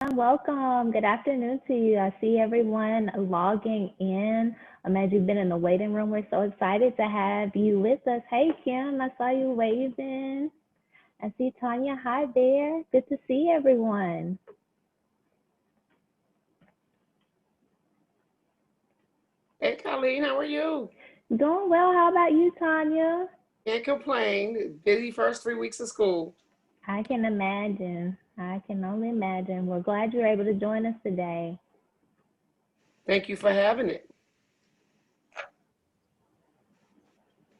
Welcome. Good afternoon to you. I see everyone logging in. As you've been in the waiting room, we're so excited to have you with us. Hey, Kim, I saw you waving. I see Tanya. Hi there. Good to see everyone. Hey, Colleen, how are you? Doing well. How about you, Tanya? Can't complain. Busy first 3 weeks of school. I can imagine. I can only imagine. We're glad you're able to join us today. Thank you for having it.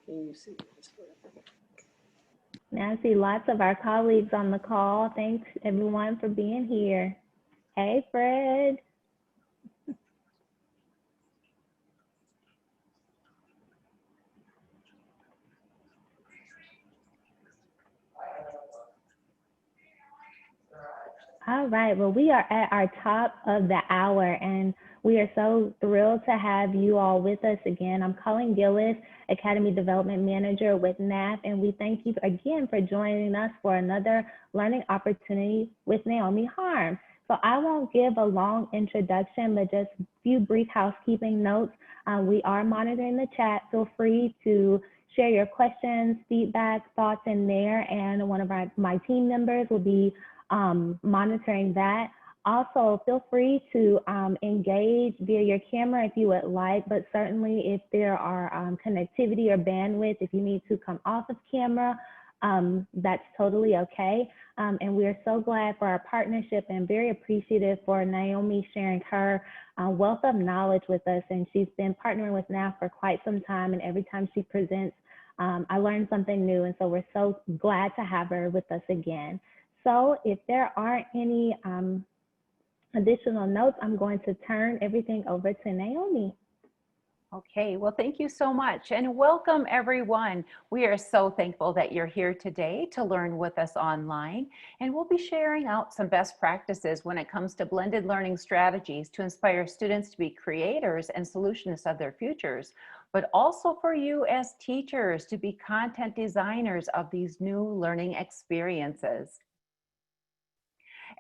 Can you see this? Now I see lots of our colleagues on the call. Thanks everyone for being here. Hey, Fred. All right. Well, we are at our top of the hour, and we are so thrilled to have you all with us again. I'm Colleen Gillis, Academy Development Manager with NAF, and we thank you again for joining us for another learning opportunity with Naomi Harm. So I won't give a long introduction, but just a few brief housekeeping notes. We are monitoring the chat. Feel free to share your questions, feedback, thoughts in there, and one of my team members will be monitoring that. Also, feel free to engage via your camera if you would like, but certainly if there are connectivity or bandwidth, if you need to come off of camera, that's totally okay. And we are so glad for our partnership and very appreciative for Naomi sharing her wealth of knowledge with us. And she's been partnering with NAF for quite some time, and every time she presents, I learn something new. And so we're so glad to have her with us again. So if there aren't any additional notes, I'm going to turn everything over to Naomi. Okay, well, thank you so much and welcome everyone. We are so thankful that you're here today to learn with us online, and we'll be sharing out some best practices when it comes to blended learning strategies to inspire students to be creators and solutionists of their futures, but also for you as teachers to be content designers of these new learning experiences.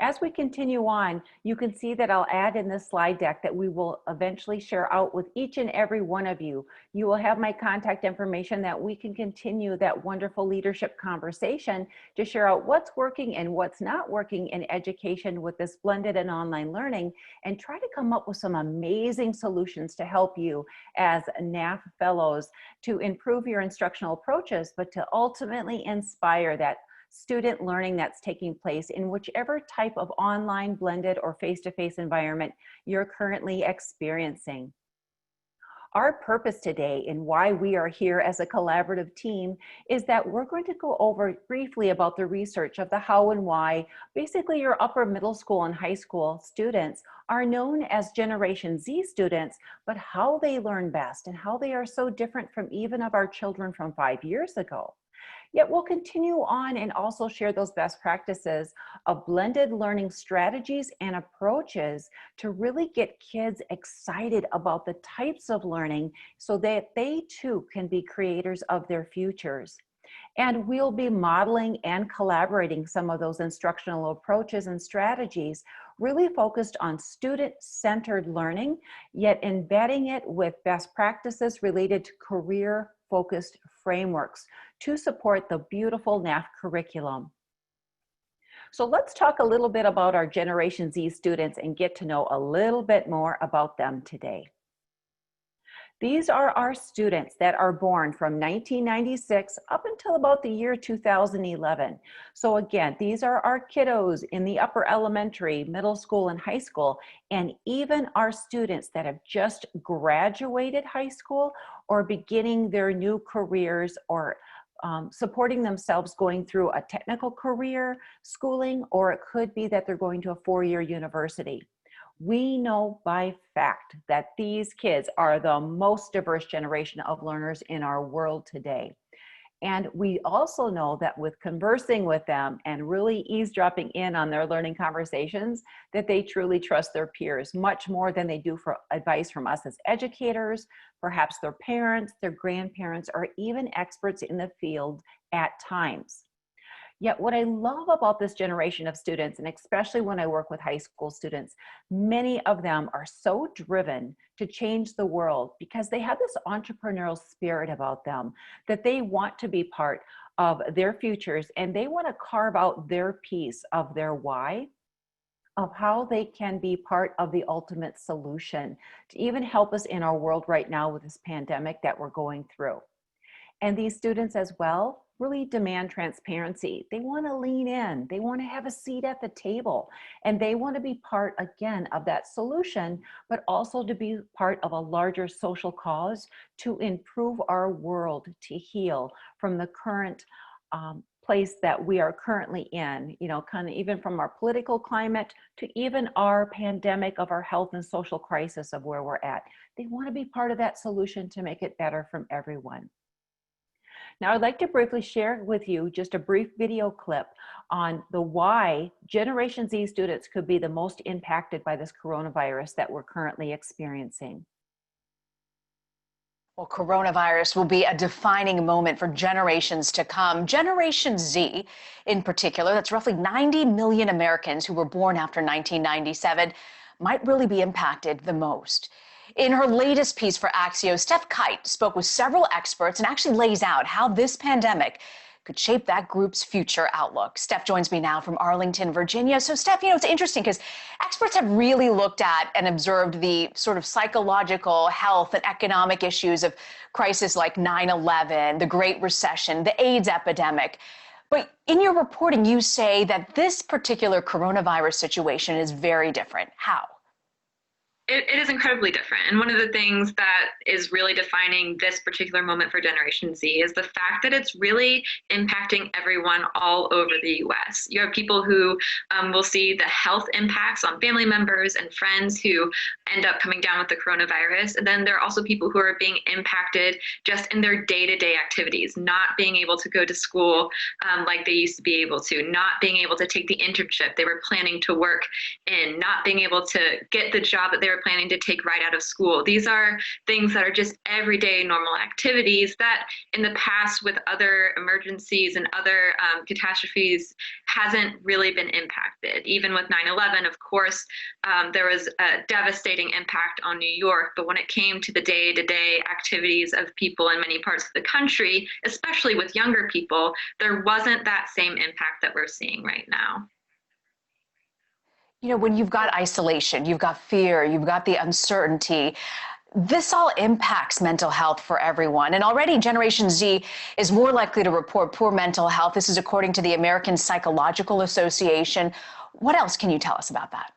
As we continue on, you can see that I'll add in this slide deck that we will eventually share out with each and every one of you. You will have my contact information that we can continue that wonderful leadership conversation to share out what's working and what's not working in education with this blended and online learning, and try to come up with some amazing solutions to help you as NAF fellows to improve your instructional approaches, but to ultimately inspire that student learning that's taking place in whichever type of online, blended, or face-to-face environment you're currently experiencing. Our purpose today and why we are here as a collaborative team is that we're going to go over briefly about the research of the how and why basically your upper middle school and high school students are known as Generation Z students, but how they learn best and how they are so different from even of our children from 5 years ago. Yet we'll continue on and also share those best practices of blended learning strategies and approaches to really get kids excited about the types of learning so that they too can be creators of their futures. And we'll be modeling and collaborating some of those instructional approaches and strategies really focused on student-centered learning, yet embedding it with best practices related to career-focused frameworks to support the beautiful NAF curriculum. So let's talk a little bit about our Generation Z students and get to know a little bit more about them today. These are our students that are born from 1996 up until about the year 2011. So again, these are our kiddos in the upper elementary, middle school, and high school, and even our students that have just graduated high school or beginning their new careers or supporting themselves going through a technical career, schooling, or it could be that they're going to a four-year university. We know by fact that these kids are the most diverse generation of learners in our world today. And we also know that with conversing with them and really eavesdropping in on their learning conversations, that they truly trust their peers much more than they do for advice from us as educators, perhaps their parents, their grandparents, or even experts in the field at times. Yet what I love about this generation of students, and especially when I work with high school students, many of them are so driven to change the world because they have this entrepreneurial spirit about them, that they want to be part of their futures and they want to carve out their piece of their why, of how they can be part of the ultimate solution to even help us in our world right now with this pandemic that we're going through. And these students as well really demand transparency. They want to lean in, they want to have a seat at the table, and they want to be part again of that solution, but also to be part of a larger social cause to improve our world, to heal from the current place that we are currently in, you know, kind of even from our political climate to even our pandemic of our health and social crisis of where we're at. They want to be part of that solution to make it better from everyone. Now, I'd like to briefly share with you just a brief video clip on the why Generation Z students could be the most impacted by this coronavirus that we're currently experiencing. Well, coronavirus will be a defining moment for generations to come. Generation Z, in particular, that's roughly 90 million Americans who were born after 1997, might really be impacted the most. In her latest piece for Axios, Steph Kite spoke with several experts and actually lays out how this pandemic could shape that group's future outlook. Steph joins me now from Arlington, Virginia. So Steph, you know, it's interesting because experts have really looked at and observed the sort of psychological, health, and economic issues of crises like 9/11, the Great Recession, the AIDS epidemic. But in your reporting, you say that this particular coronavirus situation is very different. How? It is incredibly different. And one of the things that is really defining this particular moment for Generation Z is the fact that it's really impacting everyone all over the US. You have people who will see the health impacts on family members and friends who end up coming down with the coronavirus. And then there are also people who are being impacted just in their day-to-day activities, not being able to go to school like they used to be able to, not being able to take the internship they were planning to work in, not being able to get the job that they were planning to take right out of school. These are things that are just everyday normal activities that in the past with other emergencies and other catastrophes hasn't really been impacted. Even with 9/11, of course, there was a devastating impact on New York, but when it came to the day-to-day activities of people in many parts of the country, especially with younger people, there wasn't that same impact that we're seeing right now. You know, when you've got isolation, you've got fear, you've got the uncertainty, this all impacts mental health for everyone. And already Generation Z is more likely to report poor mental health. This is according to the American Psychological Association. What else can you tell us about that?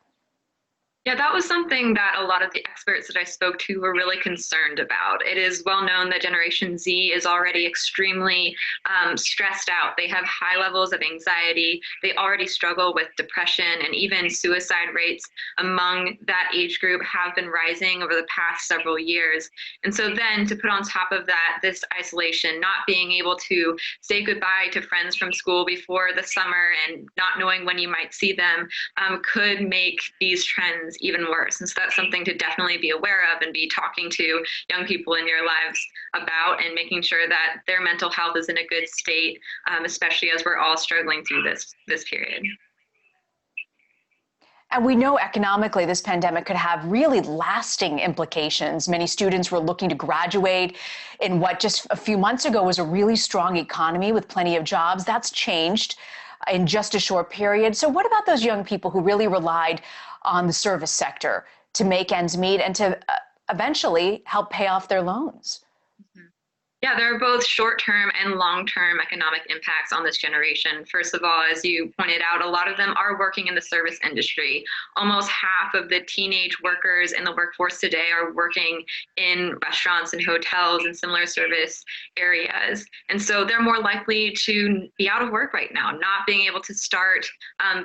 Yeah, that was something that a lot of the experts that I spoke to were really concerned about. It is well known that Generation Z is already extremely stressed out. They have high levels of anxiety. They already struggle with depression, and even suicide rates among that age group have been rising over the past several years. And so then to put on top of that, this isolation, not being able to say goodbye to friends from school before the summer and not knowing when you might see them could make these trends even worse. And so that's something to definitely be aware of and be talking to young people in your lives about, and making sure that their mental health is in a good state, especially as we're all struggling through this period. And we know economically this pandemic could have really lasting implications. Many students were looking to graduate in what just a few months ago was a really strong economy with plenty of jobs. That's changed in just a short period. So what about those young people who really relied on the service sector to make ends meet and to eventually help pay off their loans? Yeah, there are both short-term and long-term economic impacts on this generation. First of all, as you pointed out, a lot of them are working in the service industry. Almost half of the teenage workers in the workforce today are working in restaurants and hotels and similar service areas. And so they're more likely to be out of work right now, not being able to start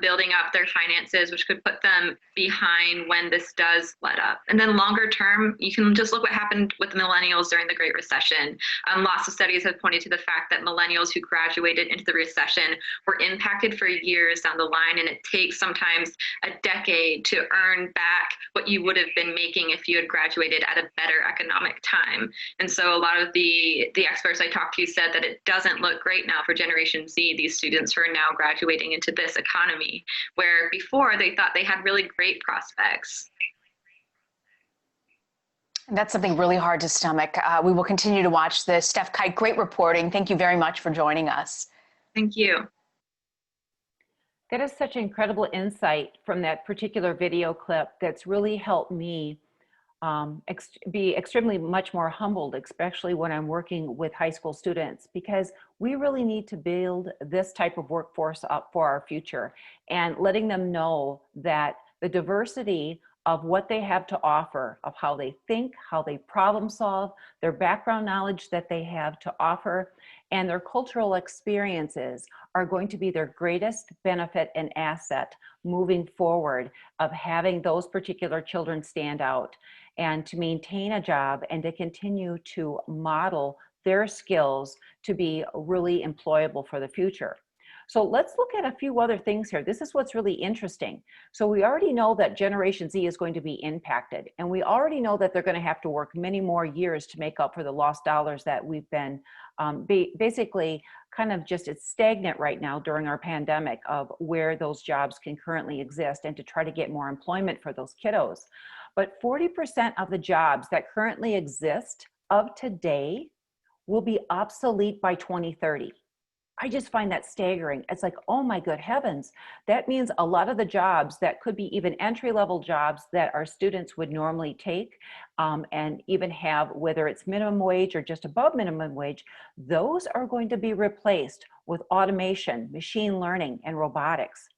building up their finances, which could put them behind when this does let up. And then longer term, you can just look what happened with the millennials during the Great Recession. Lots of studies have pointed to the fact that millennials who graduated into the recession were impacted for years down the line, and it takes sometimes a decade to earn back what you would have been making if you had graduated at a better economic time. And so a lot of the experts I talked to said that it doesn't look great now for Generation Z, these students who are now graduating into this economy, where before they thought they had really great prospects. That's something really hard to stomach. We will continue to watch this. Steph Kite, great reporting. Thank you very much for joining us. Thank you. That is such incredible insight from that particular video clip that's really helped me be extremely much more humbled, especially when I'm working with high school students, because we really need to build this type of workforce up for our future, and letting them know that the diversity of what they have to offer, of how they think, how they problem solve, their background knowledge that they have to offer, and their cultural experiences are going to be their greatest benefit and asset moving forward, of having those particular children stand out and to maintain a job and to continue to model their skills to be really employable for the future. So let's look at a few other things here. This is what's really interesting. So we already know that Generation Z is going to be impacted, and we already know that they're going to have to work many more years to make up for the lost dollars that we've been basically kind of just it's stagnant right now during our pandemic of where those jobs can currently exist, and to try to get more employment for those kiddos. But 40% of the jobs that currently exist of today will be obsolete by 2030. I just find that staggering. It's like, oh my good heavens. That means a lot of the jobs that could be even entry-level jobs that our students would normally take and even have, whether it's minimum wage or just above minimum wage, those are going to be replaced with automation, machine learning, and robotics.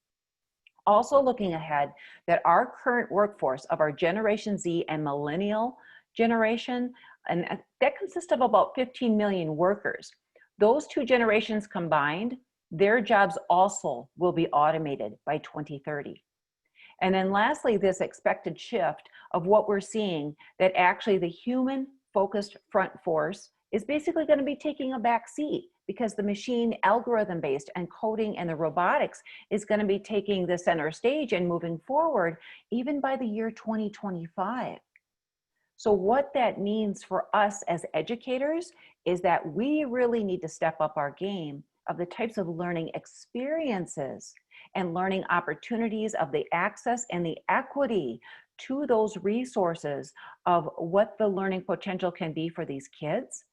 Also looking ahead, that our current workforce of our Generation Z and millennial generation, and that consists of about 15 million workers. Those two generations combined, their jobs also will be automated by 2030. And then lastly, this expected shift of what we're seeing, that actually the human focused front force is basically going to be taking a back seat, because the machine algorithm based and coding and the robotics is going to be taking the center stage and moving forward even by the year 2025. So what that means for us as educators is that we really need to step up our game of the types of learning experiences and learning opportunities, of the access and the equity to those resources of what the learning potential can be for these kids,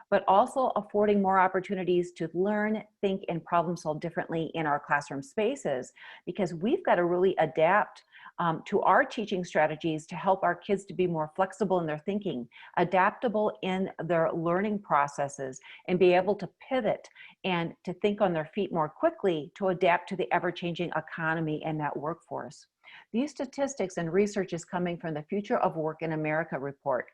but also affording more opportunities to learn, think, and problem solve differently in our classroom spaces, because we've got to really adapt to our teaching strategies to help our kids to be more flexible in their thinking, adaptable in their learning processes, and be able to pivot and to think on their feet more quickly to adapt to the ever-changing economy and that workforce. These statistics and research is coming from the Future of Work in America report.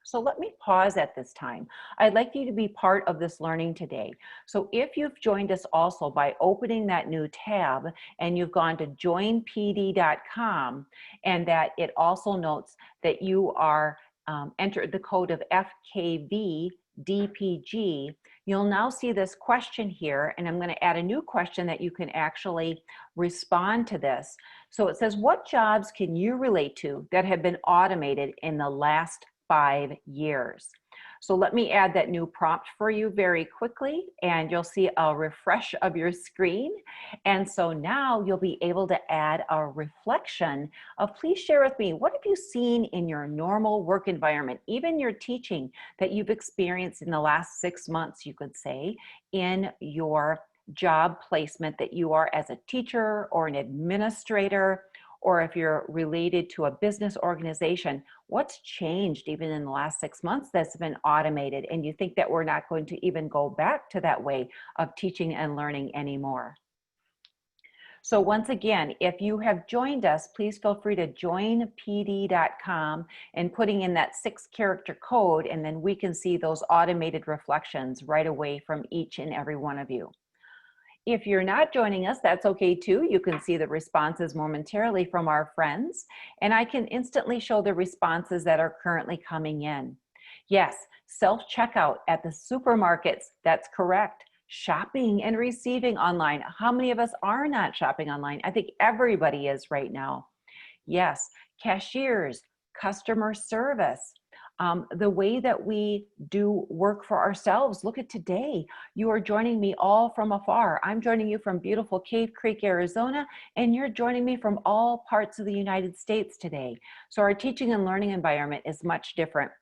So let me pause at this time. I'd like you to be part of this learning today. So if you've joined us also by opening that new tab and you've gone to joinpd.com, and that it also notes that you are entered the code of FKVDPG, you'll now see this question here, and I'm going to add a new question that you can actually respond to this. So it says, what jobs can you relate to that have been automated in the last 5 years? So let me add that new prompt for you very quickly, and you'll see a refresh of your screen. And so now you'll be able to add a reflection of, please share with me, what have you seen in your normal work environment, even your teaching, that you've experienced in the last 6 months, you could say, in your job placement that you are as a teacher or an administrator, or if you're related to a business organization. What's changed even in the last 6 months that's been automated, and you think that we're not going to even go back to that way of teaching and learning anymore? So once again, if you have joined us, please feel free to joinpd.com and putting in that 6-character code, and then we can see those automated reflections right away from each and every one of you. If you're not joining us, that's okay too. You can see the responses momentarily from our friends, and I can instantly show the responses that are currently coming in. Yes, self-checkout at the supermarkets, that's correct. Shopping and receiving online. How many of us are not shopping online? I think everybody is right now. Yes, cashiers, customer service, the way that we do work for ourselves. Look at today. You are joining me all from afar. I'm joining you from beautiful Cave Creek, Arizona, and you're joining me from all parts of the United States today. So our teaching and learning environment is much different.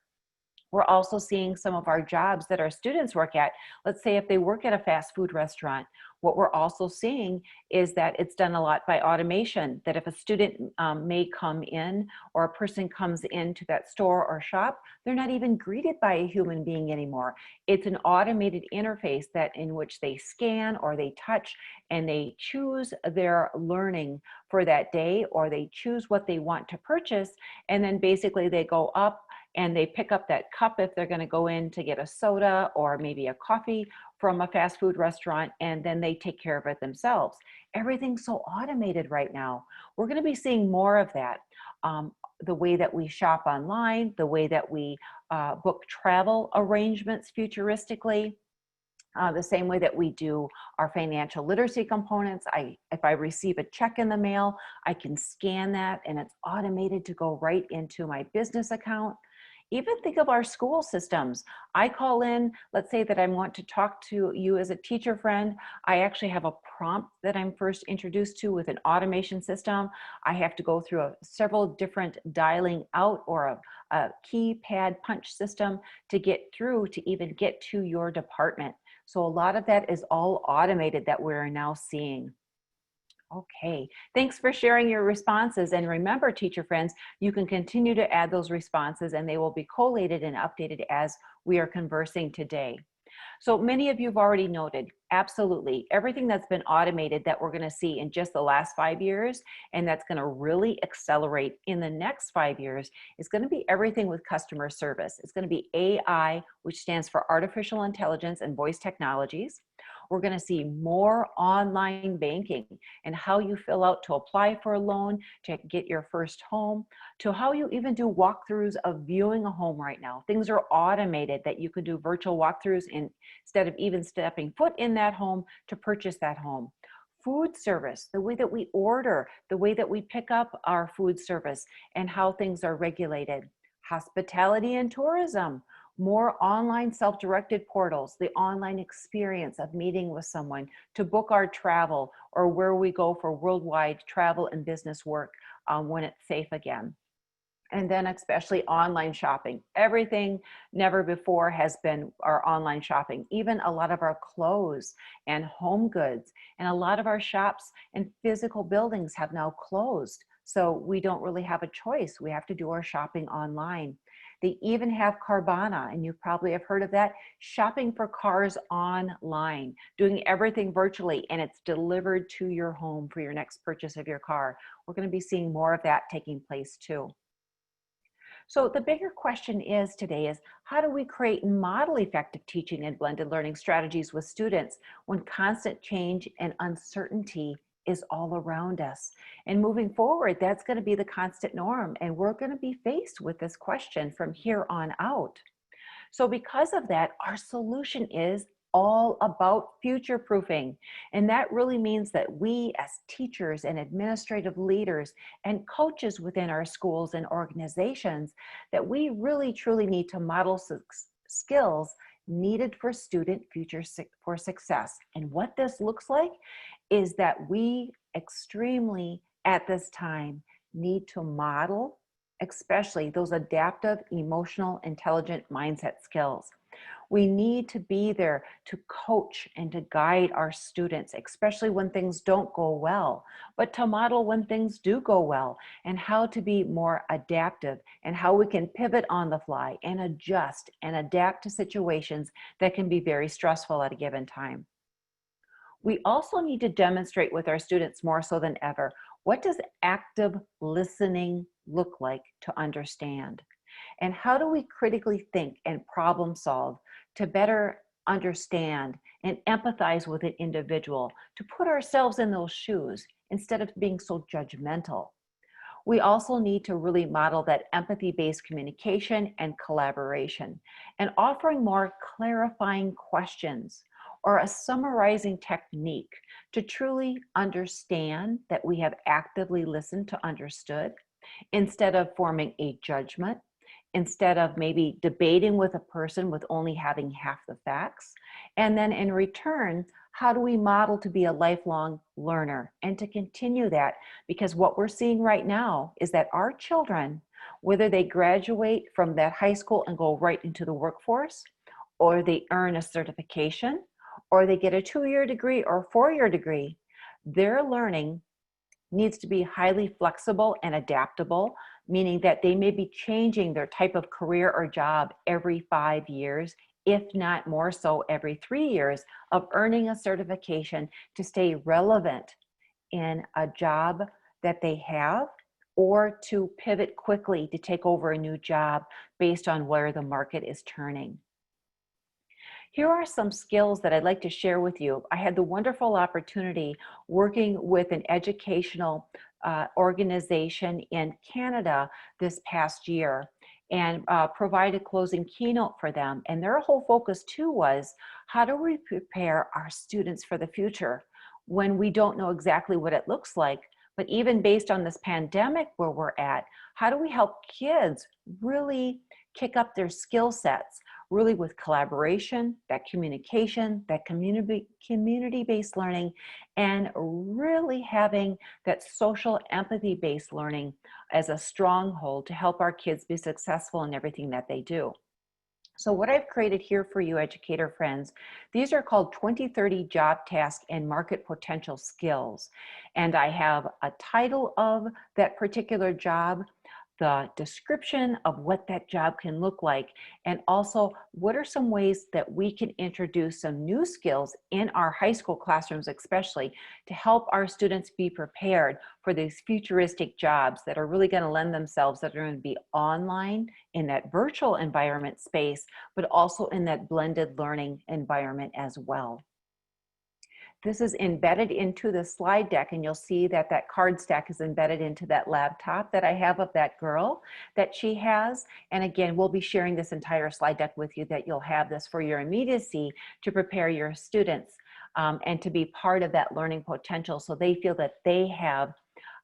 We're also seeing some of our jobs that our students work at. Let's say if they work at a fast food restaurant, what we're also seeing is that it's done a lot by automation, that if a student may come in or a person comes into that store or shop, they're not even greeted by a human being anymore. It's an automated interface that in which they scan or they touch and they choose their learning for that day, or they choose what they want to purchase, and then basically they go up and they pick up that cup if they're going to go in to get a soda or maybe a coffee from a fast food restaurant, and then they take care of it themselves. Everything's so automated right now. We're going to be seeing more of that. The way that we shop online, the way that we book travel arrangements futuristically, the same way that we do our financial literacy components. If I receive a check in the mail, I can scan that and it's automated to go right into my business account. Even think of our school systems. I call in, let's say that I want to talk to you as a teacher friend. I actually have a prompt that I'm first introduced to with an automation system. I have to go through several different dialing out or a keypad punch system to get through to even get to your department. So a lot of that is all automated that we're now seeing. Okay, thanks for sharing your responses. And remember, teacher friends, you can continue to add those responses and they will be collated and updated as we are conversing today. So many of you have already noted, absolutely, everything that's been automated that we're going to see in just the last 5 years, and that's going to really accelerate in the next 5 years, is going to be everything with customer service. It's going to be AI, which stands for artificial intelligence and voice technologies. We're going to see more online banking and how you fill out to apply for a loan, to get your first home, to how you even do walkthroughs of viewing a home right now. Things are automated that you can do virtual walkthroughs instead of even stepping foot in that home to purchase that home. Food service, the way that we order, the way that we pick up our food service, and how things are regulated. Hospitality and tourism. More online self-directed portals, the online experience of meeting with someone to book our travel or where we go for worldwide travel and business work when it's safe again. And then especially online shopping. Everything never before has been our online shopping. Even a lot of our clothes and home goods and a lot of our shops and physical buildings have now closed. So we don't really have a choice. We have to do our shopping online. They even have Carvana, and you probably have heard of that, shopping for cars online, doing everything virtually, and it's delivered to your home for your next purchase of your car. We're going to be seeing more of that taking place too. So the bigger question is today is, how do we create and model effective teaching and blended learning strategies with students when constant change and uncertainty is all around us? And moving forward, that's going to be the constant norm. And we're going to be faced with this question from here on out. So because of that, our solution is all about future proofing. And that really means that we as teachers and administrative leaders and coaches within our schools and organizations, that we really truly need to model skills needed for student future for success. And what this looks like is that we extremely at this time need to model especially those adaptive, emotional, intelligent mindset skills. We need to be there to coach and to guide our students, especially when things don't go well, but to model when things do go well and how to be more adaptive and how we can pivot on the fly and adjust and adapt to situations that can be very stressful at a given time. We also need to demonstrate with our students more so than ever, what does active listening look like to understand? And how do we critically think and problem solve to better understand and empathize with an individual, to put ourselves in those shoes instead of being so judgmental? We also need to really model that empathy-based communication and collaboration, and offering more clarifying questions or a summarizing technique to truly understand that we have actively listened to understood, instead of forming a judgment, instead of maybe debating with a person with only having half the facts. And then in return, how do we model to be a lifelong learner and to continue that? Because what we're seeing right now is that our children, whether they graduate from that high school and go right into the workforce, or they earn a certification, or they get a 2-year degree or a 4-year degree, their learning needs to be highly flexible and adaptable, meaning that they may be changing their type of career or job every 5 years, if not more so every 3 years, of earning a certification to stay relevant in a job that they have, or to pivot quickly to take over a new job based on where the market is turning. Here are some skills that I'd like to share with you. I had the wonderful opportunity working with an educational organization in Canada this past year, and provide a closing keynote for them. And their whole focus too was, how do we prepare our students for the future when we don't know exactly what it looks like? But even based on this pandemic where we're at, how do we help kids really kick up their skill sets, really with collaboration, that communication, that community-based learning, and really having that social empathy-based learning as a stronghold to help our kids be successful in everything that they do. So what I've created here for you, educator friends, these are called 2030 job task and market potential skills. And I have a title of that particular job, the description of what that job can look like, and also what are some ways that we can introduce some new skills in our high school classrooms, especially to help our students be prepared for these futuristic jobs that are really going to lend themselves, that are going to be online in that virtual environment space, but also in that blended learning environment as well. This is embedded into the slide deck, and you'll see that that card stack is embedded into that laptop that I have of that girl that she has. And again, we'll be sharing this entire slide deck with you, that you'll have this for your immediacy to prepare your students and to be part of that learning potential, so they feel that they have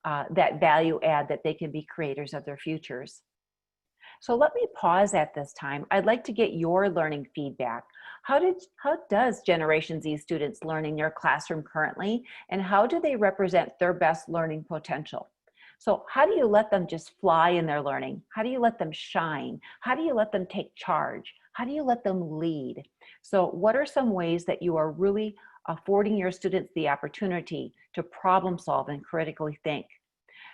that value add, that they can be creators of their futures. So let me pause at this time. I'd like to get your learning feedback. How does Generation Z students learn in your classroom currently, and how do they represent their best learning potential? So how do you let them just fly in their learning? How do you let them shine? How do you let them take charge? How do you let them lead? So what are some ways that you are really affording your students the opportunity to problem solve and critically think?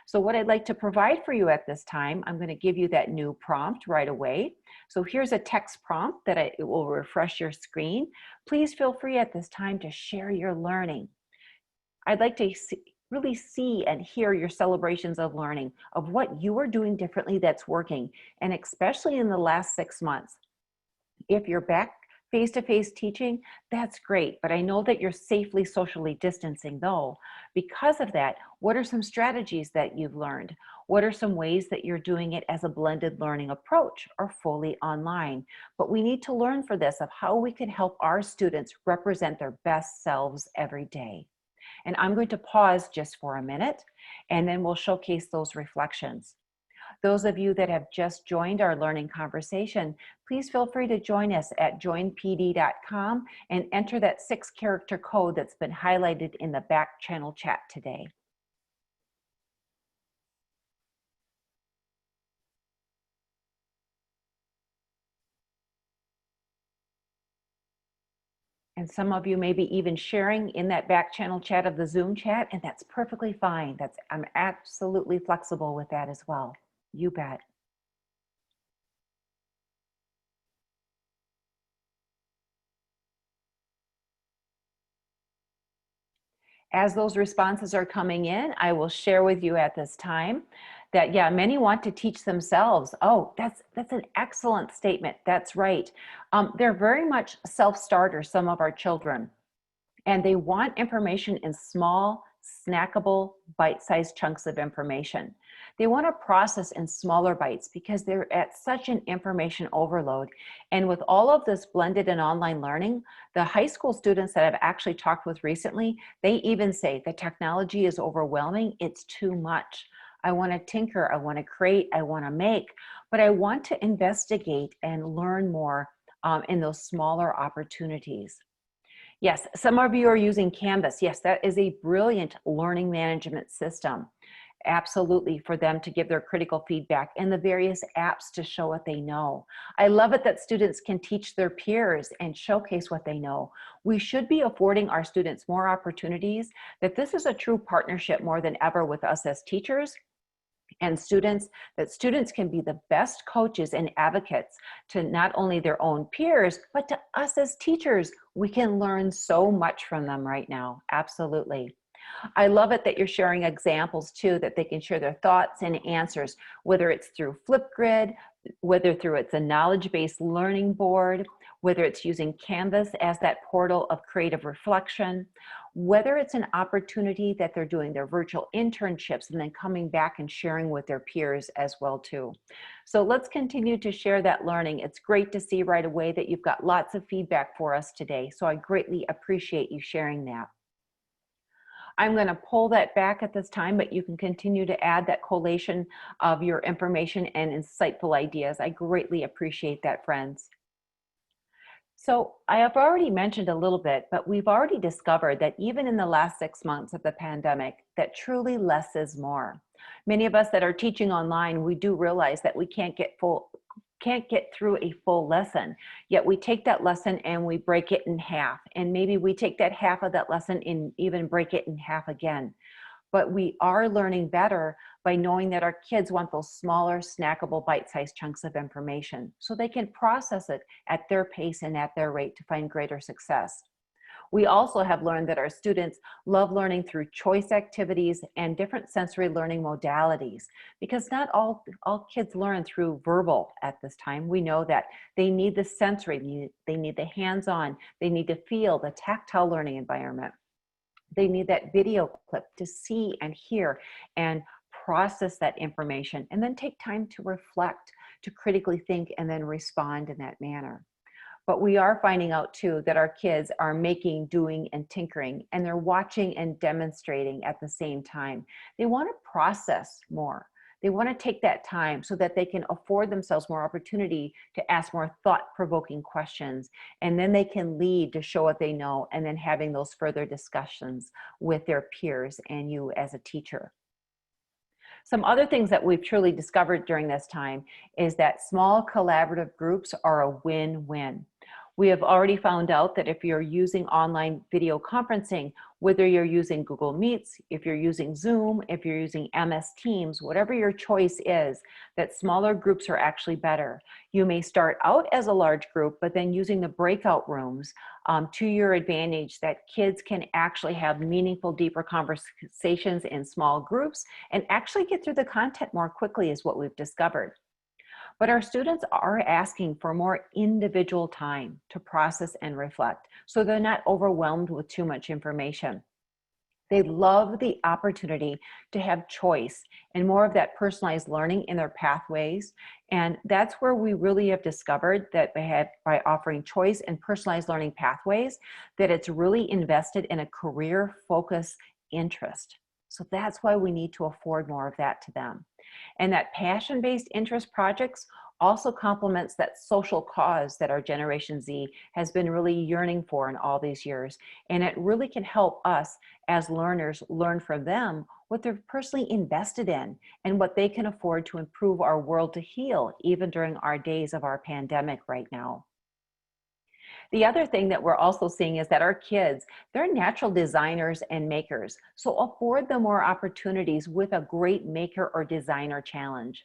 So what I'd like to provide for you at this time, I'm going to give you that new prompt right away. So here's a text prompt that it will refresh your screen. Please feel free at this time to share your learning. I'd like to really see and hear your celebrations of learning, of what you are doing differently that's working, and especially in the last 6 months. If you're back face-to-face teaching, that's great, but I know that you're safely socially distancing though. Because of that, what are some strategies that you've learned? What are some ways that you're doing it as a blended learning approach or fully online? But we need to learn for this of how we can help our students represent their best selves every day. And I'm going to pause just for a minute, and then we'll showcase those reflections. Those of you that have just joined our learning conversation, please feel free to join us at joinpd.com and enter that 6-character code that's been highlighted in the back channel chat today. And some of you may be even sharing in that back channel chat of the Zoom chat, and that's perfectly fine. I'm absolutely flexible with that as well. You bet. As those responses are coming in, I will share with you at this time that, yeah, many want to teach themselves. Oh, that's an excellent statement. That's right. They're very much self-starters, some of our children, and they want information in small, snackable, bite-sized chunks of information. They want to process in smaller bites because they're at such an information overload. And with all of this blended and online learning, the high school students that I've actually talked with recently, they even say the technology is overwhelming, it's too much. I want to tinker, I want to create, I want to make, but I want to investigate and learn more in those smaller opportunities. Yes, some of you are using Canvas. Yes, that is a brilliant learning management system. Absolutely, for them to give their critical feedback and the various apps to show what they know. I love it that students can teach their peers and showcase what they know. We should be affording our students more opportunities, that this is a true partnership more than ever with us as teachers and students, that students can be the best coaches and advocates to not only their own peers, but to us as teachers. We can learn so much from them right now. Absolutely. I love it that you're sharing examples too, that they can share their thoughts and answers, whether it's through Flipgrid, whether through it's a knowledge-based learning board, whether it's using Canvas as that portal of creative reflection, whether it's an opportunity that they're doing their virtual internships and then coming back and sharing with their peers as well too. So let's continue to share that learning. It's great to see right away that you've got lots of feedback for us today. So I greatly appreciate you sharing that. I'm going to pull that back at this time, but you can continue to add that collation of your information and insightful ideas. I greatly appreciate that, friends. So I have already mentioned a little bit, but we've already discovered that even in the last 6 months of the pandemic, that truly less is more. Many of us that are teaching online, we do realize that we can't get through a full lesson, yet we take that lesson and we break it in half, and maybe we take that half of that lesson and even break it in half again. But we are learning better by knowing that our kids want those smaller, snackable, bite-sized chunks of information so they can process it at their pace and at their rate to find greater success. We also have learned that our students love learning through choice activities and different sensory learning modalities, because not all kids learn through verbal at this time. We know that they need the sensory, they need the hands-on, they need to feel the tactile learning environment. They need that video clip to see and hear and process that information, and then take time to reflect, to critically think, and then respond in that manner. But we are finding out too that our kids are making, doing, and tinkering, and they're watching and demonstrating at the same time. They want to process more. They want to take that time so that they can afford themselves more opportunity to ask more thought-provoking questions, and then they can lead to show what they know, and then having those further discussions with their peers and you as a teacher. Some other things that we've truly discovered during this time is that small collaborative groups are a win-win. We have already found out that if you're using online video conferencing, whether you're using Google Meets, if you're using Zoom, if you're using MS Teams, whatever your choice is, that smaller groups are actually better. You may start out as a large group, but then using the breakout rooms to your advantage, that kids can actually have meaningful, deeper conversations in small groups and actually get through the content more quickly is what we've discovered. But our students are asking for more individual time to process and reflect, so they're not overwhelmed with too much information. They love the opportunity to have choice and more of that personalized learning in their pathways. And that's where we really have discovered that by offering choice and personalized learning pathways, that it's really invested in a career focus interest. So that's why we need to afford more of that to them. And that passion-based interest projects also complements that social cause that our Generation Z has been really yearning for in all these years. And it really can help us as learners learn from them what they're personally invested in and what they can afford to improve our world to heal, even during our days of our pandemic right now. The other thing that we're also seeing is that our kids, they're natural designers and makers. So afford them more opportunities with a great maker or designer challenge.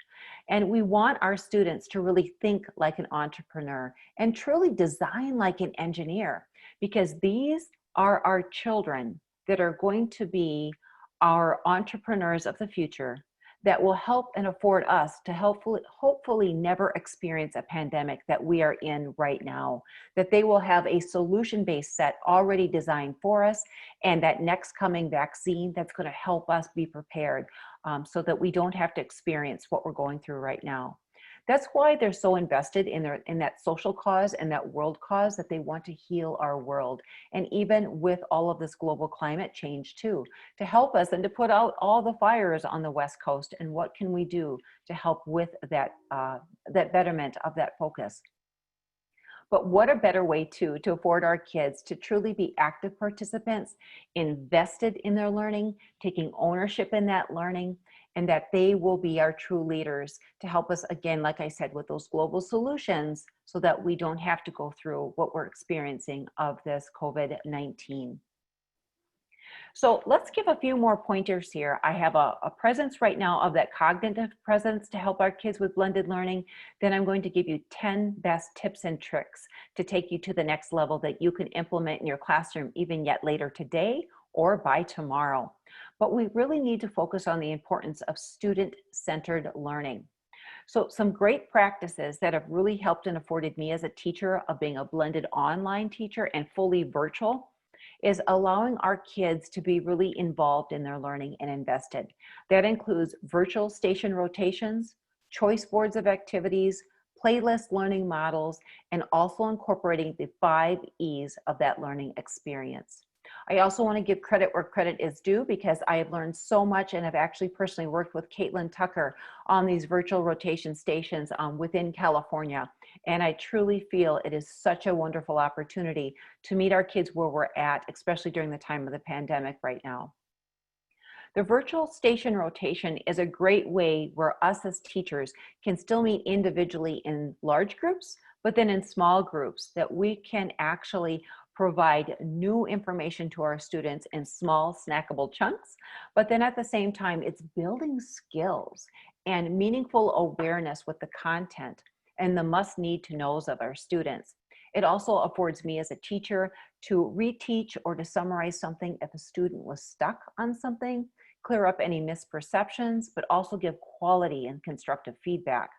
And we want our students to really think like an entrepreneur and truly design like an engineer, because these are our children that are going to be our entrepreneurs of the future, that will help and afford us to hopefully never experience a pandemic that we are in right now, that they will have a solution-based set already designed for us, and that next coming vaccine that's going to help us be prepared so that we don't have to experience what we're going through right now. That's why they're so invested in that social cause and that world cause, that they want to heal our world. And even with all of this global climate change too, to help us and to put out all the fires on the West Coast, and what can we do to help with that, that betterment of that focus. But what a better way to afford our kids to truly be active participants, invested in their learning, taking ownership in that learning, and that they will be our true leaders to help us, again, like I said, with those global solutions, so that we don't have to go through what we're experiencing of this COVID-19. So let's give a few more pointers here. I have a presence right now of that cognitive presence to help our kids with blended learning. Then I'm going to give you 10 best tips and tricks to take you to the next level that you can implement in your classroom even yet later today or by tomorrow. But we really need to focus on the importance of student-centered learning. So some great practices that have really helped and afforded me as a teacher of being a blended online teacher and fully virtual is allowing our kids to be really involved in their learning and invested. That includes virtual station rotations, choice boards of activities, playlist learning models, and also incorporating the 5 E's of that learning experience. I also want to give credit where credit is due, because I have learned so much and have actually personally worked with Caitlin Tucker on these virtual rotation stations within California. And I truly feel it is such a wonderful opportunity to meet our kids where we're at, especially during the time of the pandemic right now. The virtual station rotation is a great way where us as teachers can still meet individually in large groups, but then in small groups, that we can actually provide new information to our students in small snackable chunks. But then at the same time, it's building skills and meaningful awareness with the content and the must need to knows of our students. It also affords me as a teacher to reteach or to summarize something if a student was stuck on something, clear up any misperceptions, but also give quality and constructive feedback.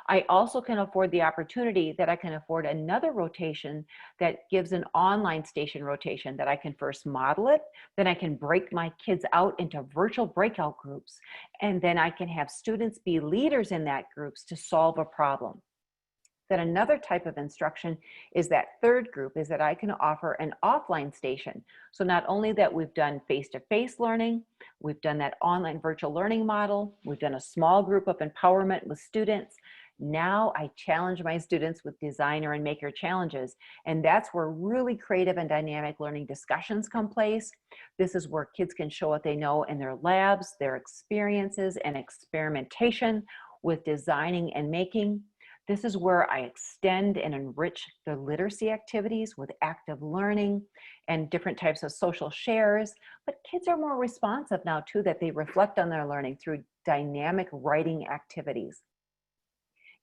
I also can afford the opportunity that I can afford another rotation that gives an online station rotation, that I can first model it, then I can break my kids out into virtual breakout groups, and then I can have students be leaders in that groups to solve a problem. Then another type of instruction is that third group, is that I can offer an offline station. So not only that we've done face-to-face learning, we've done that online virtual learning model, we've done a small group of empowerment with students. Now I challenge my students with designer and maker challenges. And that's where really creative and dynamic learning discussions come place. This is where kids can show what they know in their labs, their experiences and experimentation with designing and making. This is where I extend and enrich the literacy activities with active learning and different types of social shares. But kids are more responsive now too, that they reflect on their learning through dynamic writing activities.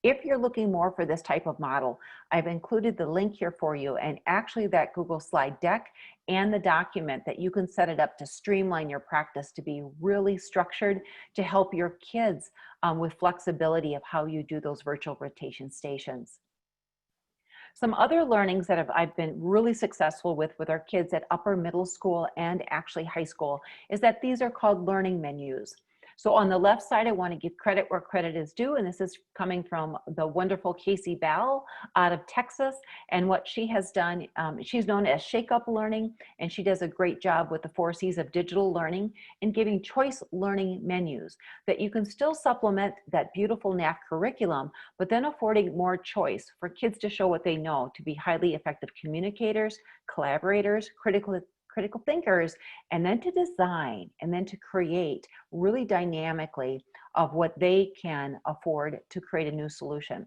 If you're looking more for this type of model, I've included the link here for you, and actually that Google slide deck and the document that you can set it up to streamline your practice to be really structured to help your kids with flexibility of how you do those virtual rotation stations. Some other learnings that I've been really successful with our kids at upper middle school and actually high school is that these are called learning menus. So on the left side, I want to give credit where credit is due. And this is coming from the wonderful Casey Bell out of Texas. And what she has done, she's known as Shake Up Learning, and she does a great job with the 4 C's of digital learning and giving choice learning menus that you can still supplement that beautiful NAF curriculum, but then affording more choice for kids to show what they know, to be highly effective communicators, collaborators, critical thinkers, and then to design and then to create really dynamically of what they can afford to create a new solution.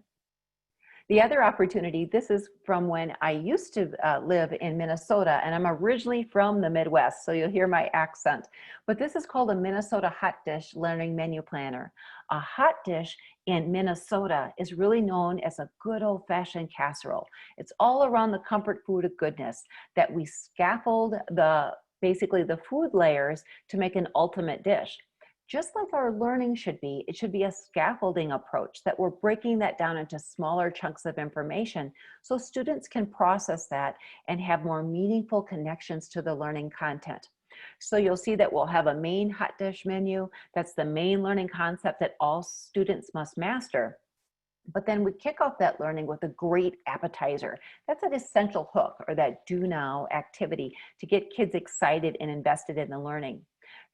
The other opportunity, this is from when I used to live in Minnesota, and I'm originally from the Midwest, so you'll hear my accent. But this is called a Minnesota Hot Dish Learning Menu Planner. A hot dish in Minnesota is really known as a good old-fashioned casserole. It's all around the comfort food of goodness that we scaffold basically the food layers to make an ultimate dish. Just like our learning should be, it should be a scaffolding approach that we're breaking that down into smaller chunks of information so students can process that and have more meaningful connections to the learning content. So you'll see that we'll have a main hot dish menu. That's the main learning concept that all students must master. But then we kick off that learning with a great appetizer. That's an essential hook, or that do now activity, to get kids excited and invested in the learning.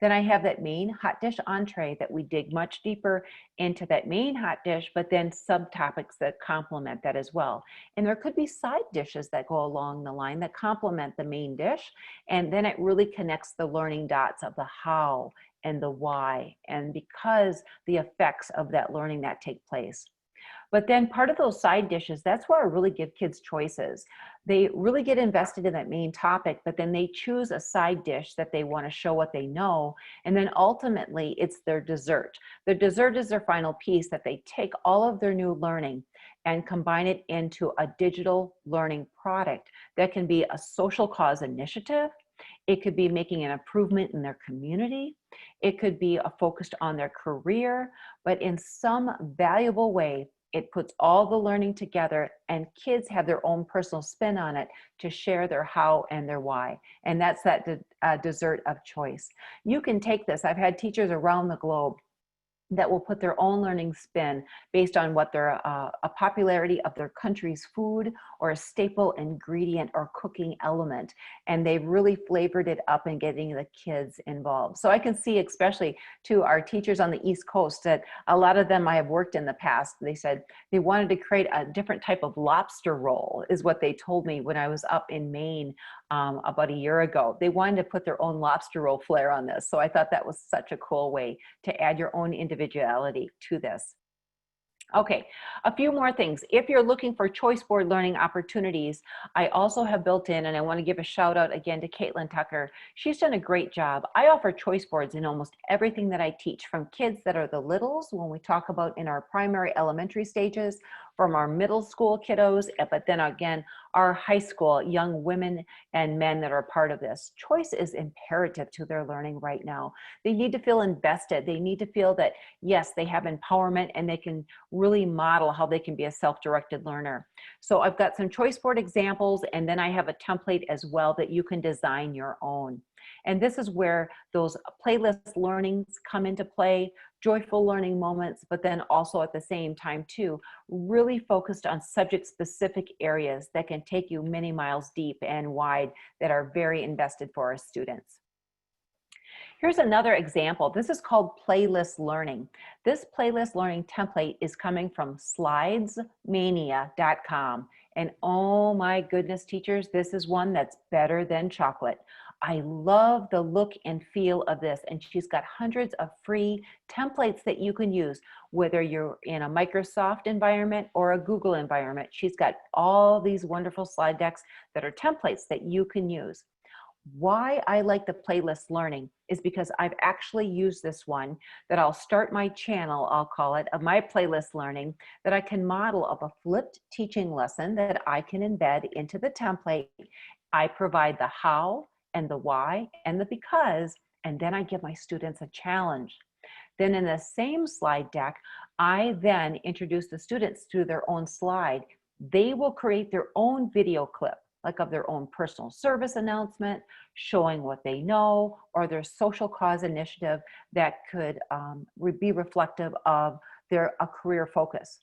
Then I have that main hot dish entree that we dig much deeper into that main hot dish, but then subtopics that complement that as well. And there could be side dishes that go along the line that complement the main dish. And then it really connects the learning dots of the how and the why, and because the effects of that learning that take place. But then part of those side dishes, that's where I really give kids choices. They really get invested in that main topic, but then they choose a side dish that they want to show what they know. And then ultimately it's their dessert. The dessert is their final piece that they take all of their new learning and combine it into a digital learning product that can be a social cause initiative. It could be making an improvement in their community. It could be focused on their career, but in some valuable way, it puts all the learning together, and kids have their own personal spin on it to share their how and their why. And that's that dessert of choice. You can take this. I've had teachers around the globe that will put their own learning spin based on what their a popularity of their country's food or a staple ingredient or cooking element, and they've really flavored it up and getting the kids involved. So I can see, especially to our teachers on the East Coast, that a lot of them I have worked in the past, they said they wanted to create a different type of lobster roll, is what they told me when I was up in Maine about a year ago. They wanted to put their own lobster roll flair on this. So I thought that was such a cool way to add your own individuality to this. Okay, a few more things. If you're looking for choice board learning opportunities, I also have built in, and I want to give a shout out again to Caitlin Tucker. She's done a great job. I offer choice boards in almost everything that I teach, from kids that are the littles, when we talk about in our primary elementary stages, from our middle school kiddos, but then again, our high school young women and men that are part of this. Choice is imperative to their learning right now. They need to feel invested. They need to feel that, yes, they have empowerment and they can really model how they can be a self-directed learner. So I've got some choice board examples, and then I have a template as well that you can design your own. And this is where those playlist learnings come into play, joyful learning moments, but then also at the same time too, really focused on subject-specific areas that can take you many miles deep and wide, that are very invested for our students. Here's another example. This is called playlist learning. This playlist learning template is coming from slidesmania.com. And oh my goodness, teachers, this is one that's better than chocolate. I love the look and feel of this, and she's got hundreds of free templates that you can use, whether you're in a Microsoft environment or a Google environment. She's got all these wonderful slide decks that are templates that you can use. Why I like the playlist learning is because I've actually used this one that I'll start my channel, I'll call it, of my playlist learning, that I can model of a flipped teaching lesson that I can embed into the template. I provide the how and the why and the because, and then I give my students a challenge. Then in the same slide deck, I then introduce the students to their own slide. They will create their own video clip, like of their own personal service announcement, showing what they know, or their social cause initiative that could be reflective of a career focus.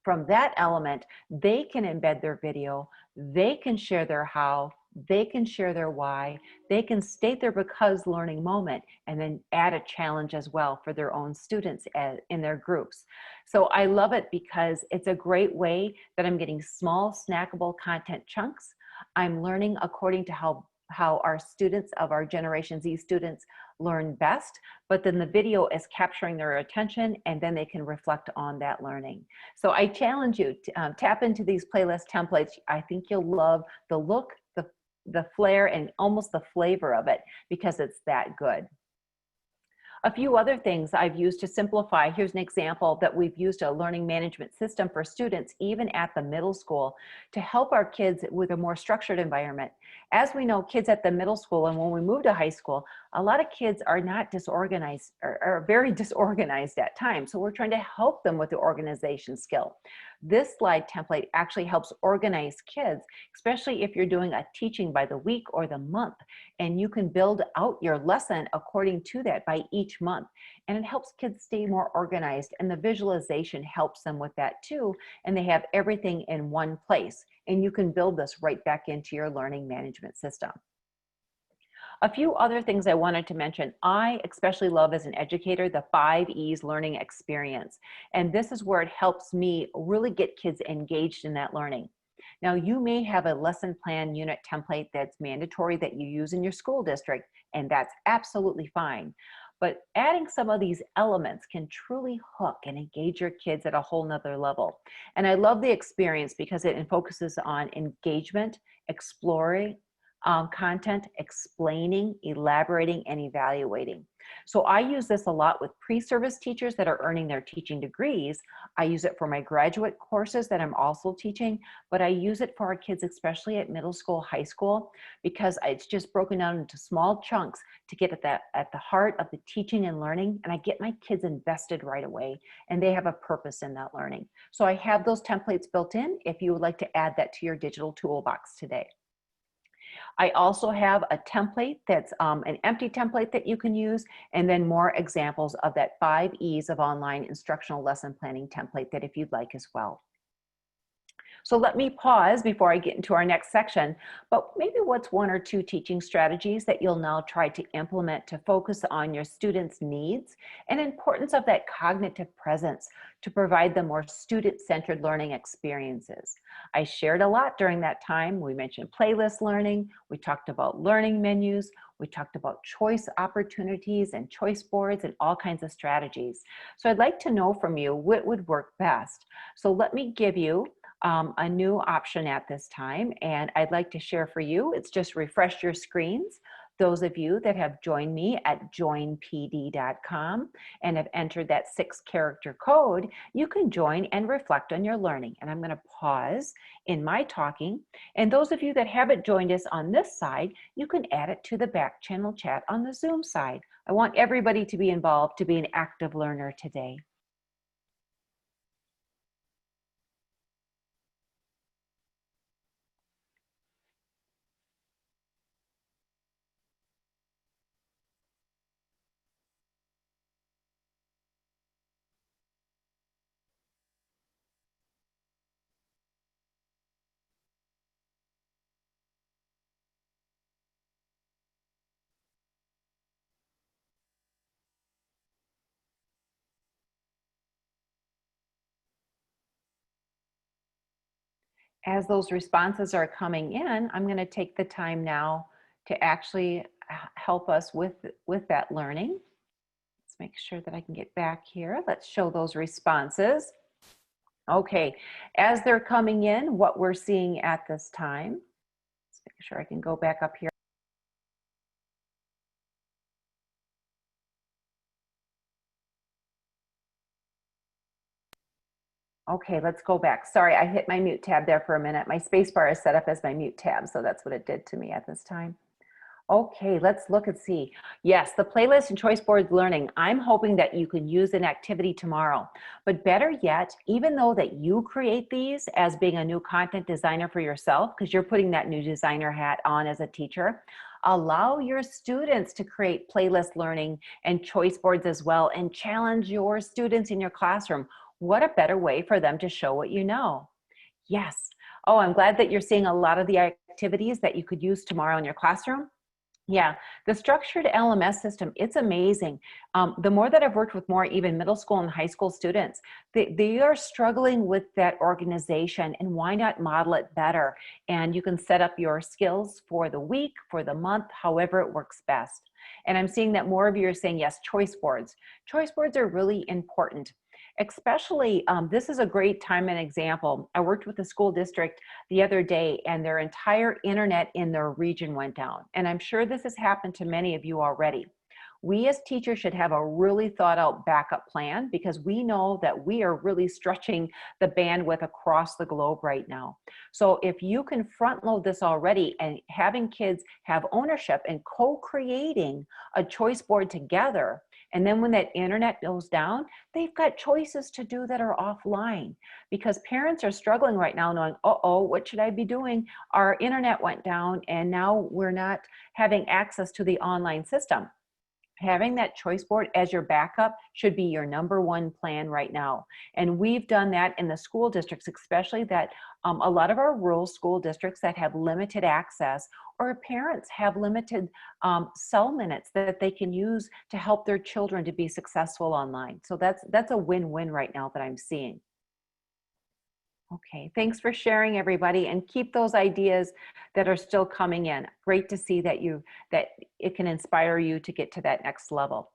From that element, they can embed their video, they can share their how, they can share their why, they can state their because learning moment, and then add a challenge as well for their own students in their groups. So I love it because it's a great way that I'm getting small snackable content chunks. I'm learning according to how our students of our Generation Z students learn best, but then the video is capturing their attention, and then they can reflect on that learning. So I challenge you to tap into these playlist templates. I think you'll love the look, the flair, and almost the flavor of it, because it's that good. A few other things I've used to simplify. Here's an example that we've used a learning management system for students, even at the middle school, to help our kids with a more structured environment. As we know, kids at the middle school and when we move to high school, a lot of kids are not disorganized or are very disorganized at times. So we're trying to help them with the organization skill. This slide template actually helps organize kids, especially if you're doing a teaching by the week or the month, and you can build out your lesson according to that by each month. And it helps kids stay more organized, and the visualization helps them with that too. And they have everything in one place, and you can build this right back into your learning management system. A few other things I wanted to mention. I especially love as an educator, the 5 E's learning experience. And this is where it helps me really get kids engaged in that learning. Now, you may have a lesson plan unit template that's mandatory that you use in your school district, and that's absolutely fine. But adding some of these elements can truly hook and engage your kids at a whole nother level. And I love the experience because it focuses on engagement, exploring, content, explaining, elaborating, and evaluating. So I use this a lot with pre-service teachers that are earning their teaching degrees. I use it for my graduate courses that I'm also teaching, but I use it for our kids, especially at middle school, high school, because it's just broken down into small chunks to get at the heart of the teaching and learning, and I get my kids invested right away, and they have a purpose in that learning. So I have those templates built in if you would like to add that to your digital toolbox today. I also have a template that's an empty template that you can use, and then more examples of that 5 E's of online instructional lesson planning template that if you'd like as well. So let me pause before I get into our next section, but maybe what's 1 or 2 teaching strategies that you'll now try to implement to focus on your students' needs and importance of that cognitive presence to provide them more student-centered learning experiences. I shared a lot during that time. We mentioned playlist learning, we talked about learning menus, we talked about choice opportunities and choice boards and all kinds of strategies. So I'd like to know from you what would work best. So let me give you a new option at this time, and I'd like to share for you. It's just refresh your screens. Those of you that have joined me at joinpd.com and have entered that 6-character code, you can join and reflect on your learning. And I'm going to pause in my talking. And those of you that haven't joined us on this side, you can add it to the back channel chat on the Zoom side. I want everybody to be involved, to be an active learner today. As those responses are coming in, I'm going to take the time now to actually help us with that learning. Let's make sure that I can get back here. Let's show those responses. Okay, as they're coming in, what we're seeing at this time, let's make sure I can go back up here. Okay, let's go back. Sorry, I hit my mute tab there for a minute. My space bar is set up as my mute tab, so that's what it did to me at this time. Okay, let's look and see. Yes, the playlist and choice boards learning. I'm hoping that you can use an activity tomorrow. But better yet, even though that you create these as being a new content designer for yourself, because you're putting that new designer hat on as a teacher, allow your students to create playlist learning and choice boards as well, and challenge your students in your classroom. What a better way for them to show what you know. Yes. Oh, I'm glad that you're seeing a lot of the activities that you could use tomorrow in your classroom. Yeah, the structured LMS system, it's amazing. The more that I've worked with more even middle school and high school students, they are struggling with that organization, and why not model it better? And you can set up your skills for the week, for the month, however it works best. And I'm seeing that more of you are saying, yes, choice boards. Choice boards are really important. Especially, this is a great time and example. I worked with a school district the other day, and their entire internet in their region went down. And I'm sure this has happened to many of you already. We as teachers should have a really thought out backup plan, because we know that we are really stretching the bandwidth across the globe right now. So if you can front load this already and having kids have ownership and co-creating a choice board together, and then when that internet goes down, they've got choices to do that are offline, because parents are struggling right now knowing, uh-oh, what should I be doing? Our internet went down and now we're not having access to the online system. Having that choice board as your backup should be your #1 plan right now. And we've done that in the school districts, especially that a lot of our rural school districts that have limited access, or parents have limited cell minutes that they can use to help their children to be successful online. So that's a win-win right now that I'm seeing. Okay, thanks for sharing, everybody, and keep those ideas that are still coming in. Great to see that it can inspire you to get to that next level.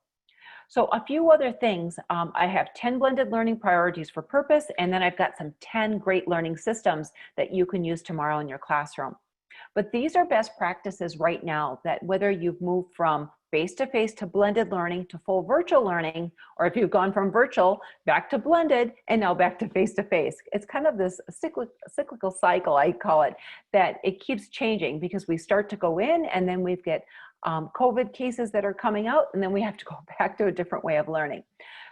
So a few other things. I have 10 blended learning priorities for purpose, and then I've got some 10 great learning systems that you can use tomorrow in your classroom. But these are best practices right now, that whether you've moved from face-to-face to blended learning to full virtual learning, or if you've gone from virtual back to blended and now back to face-to-face. It's kind of this cyclical cycle, I call it, that it keeps changing, because we start to go in and then we get COVID cases that are coming out, and then we have to go back to a different way of learning.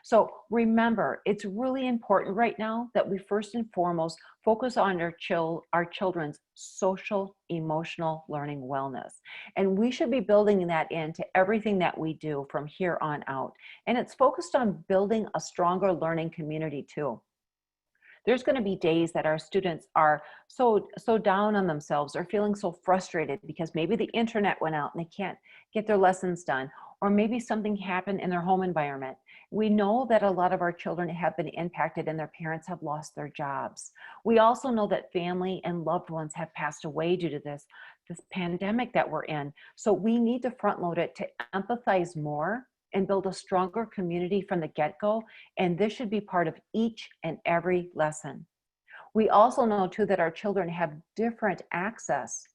So remember, it's really important right now that we first and foremost focus on our children's social, emotional learning wellness. And we should be building that into everything that we do from here on out. And it's focused on building a stronger learning community too. There's going to be days that our students are so down on themselves, or feeling so frustrated because maybe the internet went out and they can't get their lessons done, or maybe something happened in their home environment. We know that a lot of our children have been impacted and their parents have lost their jobs. We also know that family and loved ones have passed away due to this pandemic that we're in. So we need to front load it to empathize more and build a stronger community from the get-go. And this should be part of each and every lesson. We also know too that our children have different access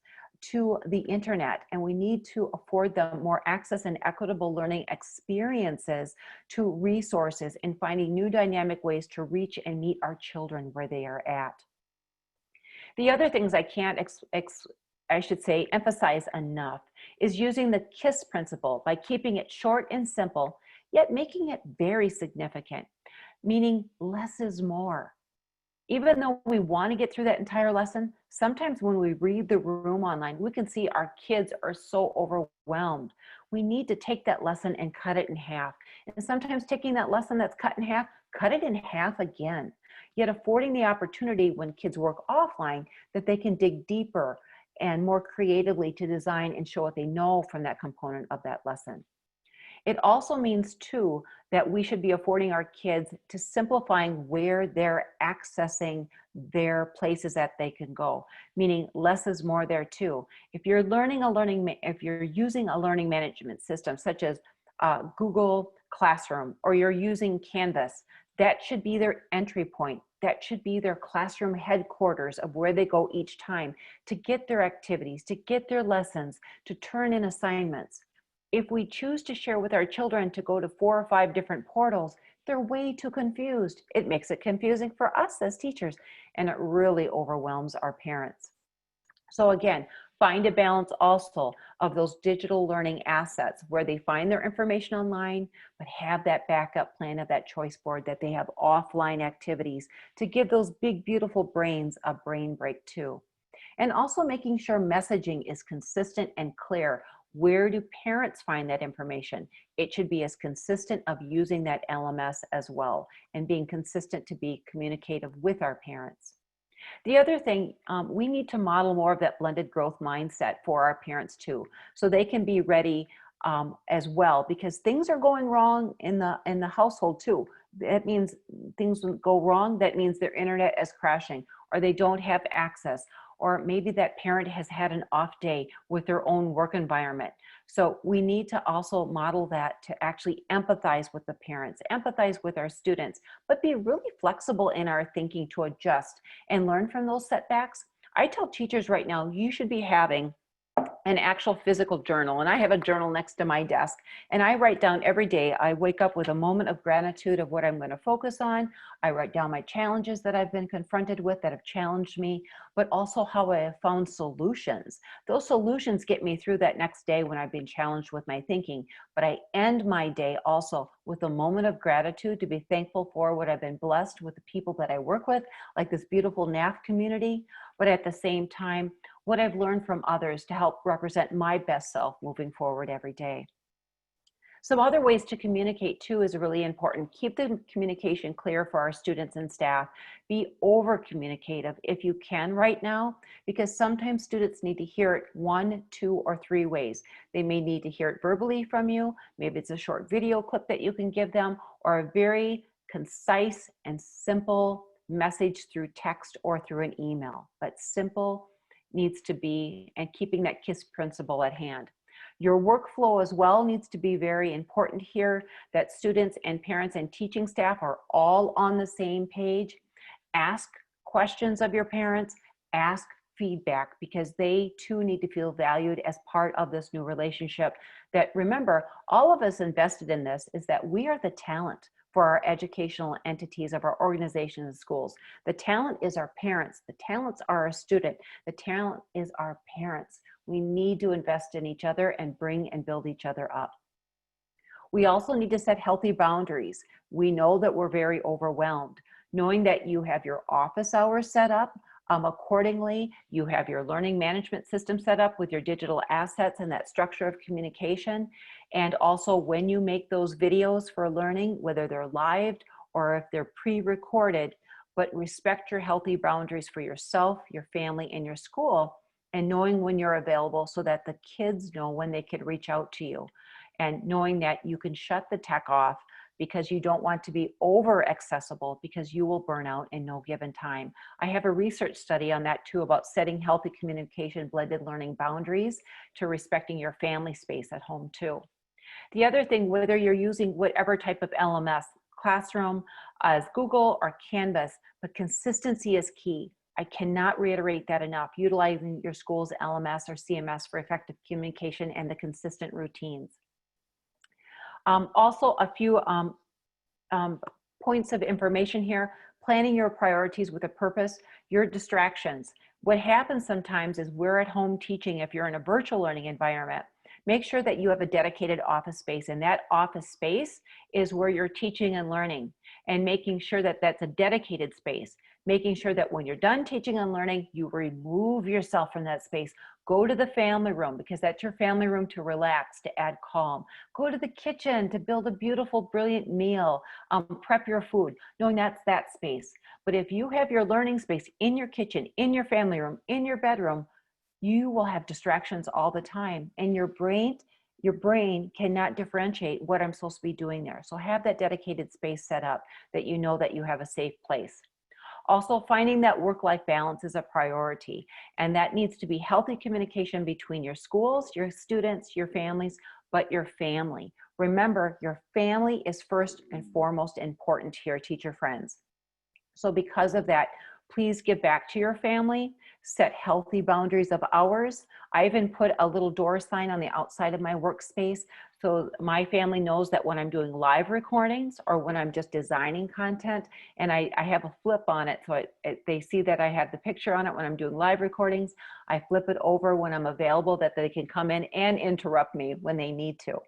to the internet, and we need to afford them more access and equitable learning experiences to resources, and finding new dynamic ways to reach and meet our children where they are at. The other things I can't emphasize enough is using the KISS principle by keeping it short and simple, yet making it very significant, meaning less is more. Even though we want to get through that entire lesson, sometimes when we read the room online, we can see our kids are so overwhelmed. We need to take that lesson and cut it in half. And sometimes taking that lesson that's cut in half, cut it in half again, yet affording the opportunity when kids work offline that they can dig deeper and more creatively to design and show what they know from that component of that lesson. It also means too that we should be affording our kids to simplifying where they're accessing their places that they can go, meaning less is more there too. If you're using a learning management system such as Google Classroom, or you're using Canvas, that should be their entry point. That should be their classroom headquarters of where they go each time to get their activities, to get their lessons, to turn in assignments. If we choose to share with our children to go to 4 or 5 different portals, they're way too confused. It makes it confusing for us as teachers, and it really overwhelms our parents. So again, find a balance also of those digital learning assets where they find their information online, but have that backup plan of that choice board, that they have offline activities to give those big, beautiful brains a brain break too. And also making sure messaging is consistent and clear. Where do parents find that information? It should be as consistent of using that LMS as well, and being consistent to be communicative with our parents. The other thing, we need to model more of that blended growth mindset for our parents too, so they can be ready as well, because things are going wrong in the household too. That means things go wrong. That means their internet is crashing, or they don't have access, or maybe that parent has had an off day with their own work environment. So we need to also model that to actually empathize with the parents, empathize with our students, but be really flexible in our thinking to adjust and learn from those setbacks. I tell teachers right now, you should be having an actual physical journal. And I have a journal next to my desk, and I write down every day. I wake up with a moment of gratitude of what I'm going to focus on. I write down my challenges that I've been confronted with that have challenged me, but also how I have found solutions. Those solutions get me through that next day when I've been challenged with my thinking. But I end my day also with a moment of gratitude to be thankful for what I've been blessed with, the people that I work with, like this beautiful NAF community, but at the same time, what I've learned from others to help represent my best self moving forward every day. Some other ways to communicate too is really important. Keep the communication clear for our students and staff. Be over communicative if you can right now, because sometimes students need to hear it 1, 2, or 3 ways. They may need to hear it verbally from you. Maybe it's a short video clip that you can give them, or a very concise and simple message through text or through an email. But simple needs to be, and keeping that KISS principle at hand. Your workflow as well needs to be very important here, that students and parents and teaching staff are all on the same page. Ask questions of your parents, ask feedback, because they too need to feel valued as part of this new relationship. That, remember, all of us invested in this is that we are the talent for our educational entities of our organizations and schools. The talent is our parents. The talents are our student. The talent is our parents. We need to invest in each other and bring and build each other up. We also need to set healthy boundaries. We know that we're very overwhelmed. Knowing that you have your office hours set up accordingly, you have your learning management system set up with your digital assets and that structure of communication. And also when you make those videos for learning, whether they're live or if they're pre-recorded, but respect your healthy boundaries for yourself, your family, and your school, and knowing when you're available so that the kids know when they could reach out to you, and knowing that you can shut the tech off because you don't want to be over accessible, because you will burn out in no given time. I have a research study on that too, about setting healthy communication, blended learning boundaries to respecting your family space at home too. The other thing, whether you're using whatever type of LMS, Classroom, as Google or Canvas, but consistency is key. I cannot reiterate that enough. Utilizing your school's LMS or CMS for effective communication and the consistent routines. Also, a few points of information here. Planning your priorities with a purpose, your distractions. What happens sometimes is we're at home teaching. If you're in a virtual learning environment, make sure that you have a dedicated office space, and that office space is where you're teaching and learning, and making sure that that's a dedicated space. Making sure that when you're done teaching and learning, you remove yourself from that space. Go to the family room, because that's your family room to relax, to add calm. Go to the kitchen to build a beautiful, brilliant meal. Prep your food, knowing that's that space. But if you have your learning space in your kitchen, in your family room, in your bedroom, you will have distractions all the time, and your brain cannot differentiate what I'm supposed to be doing there. So have that dedicated space set up, that you know that you have a safe place. Also, finding that work-life balance is a priority, and that needs to be healthy communication between your schools, your students, your families, but your family. Remember, your family is first and foremost important to your teacher friends. So because of that, please give back to your family, set healthy boundaries of hours. I even put a little door sign on the outside of my workspace so my family knows that when I'm doing live recordings or when I'm just designing content, and I have a flip on it so they see that I have the picture on it when I'm doing live recordings. I flip it over when I'm available, that they can come in and interrupt me when they need to.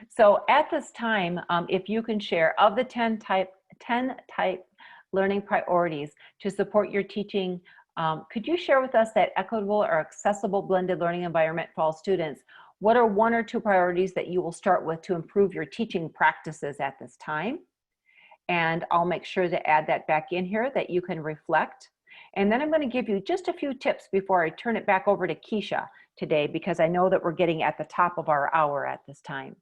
So at this time, if you can share, of the 10 type learning priorities to support your teaching, could you share with us that equitable or accessible blended learning environment for all students? What are 1 or 2 priorities that you will start with to improve your teaching practices at this time? And I'll make sure to add that back in here, that you can reflect. And then I'm going to give you just a few tips before I turn it back over to Keisha today, because I know that we're getting at the top of our hour at this time.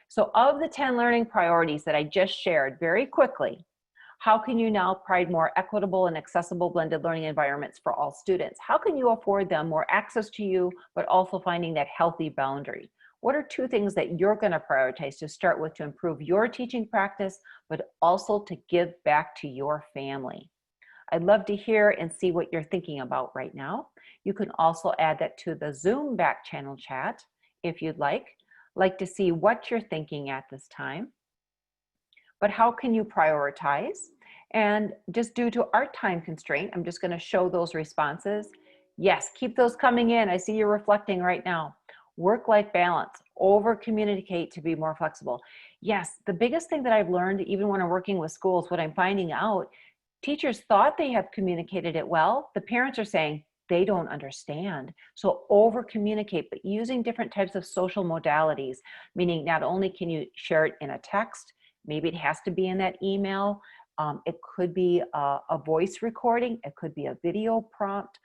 So of the 10 learning priorities that I just shared very quickly, how can you now provide more equitable and accessible blended learning environments for all students? How can you afford them more access to you, but also finding that healthy boundary? What are 2 things that you're going to prioritize to start with to improve your teaching practice, but also to give back to your family? I'd love to hear and see what you're thinking about right now. You can also add that to the Zoom back channel chat if you'd like to see what you're thinking at this time. But how can you prioritize? And just due to our time constraint, I'm just going to show those responses. Yes, keep those coming in. I see you're reflecting right now. Work-life balance, over-communicate to be more flexible. Yes, the biggest thing that I've learned, even when I'm working with schools, what I'm finding out, teachers thought they have communicated it well. The parents are saying they don't understand. So over-communicate, but using different types of social modalities, meaning not only can you share it in a text, maybe it has to be in that email. It could be a voice recording. It could be a video prompt,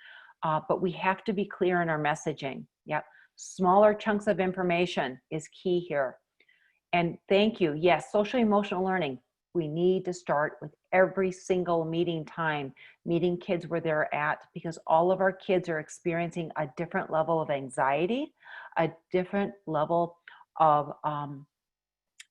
but we have to be clear in our messaging. Yep. Smaller chunks of information is key here. And thank you. Yes, social emotional learning. We need to start with every single meeting time, meeting kids where they're at, because all of our kids are experiencing a different level of anxiety, a different level of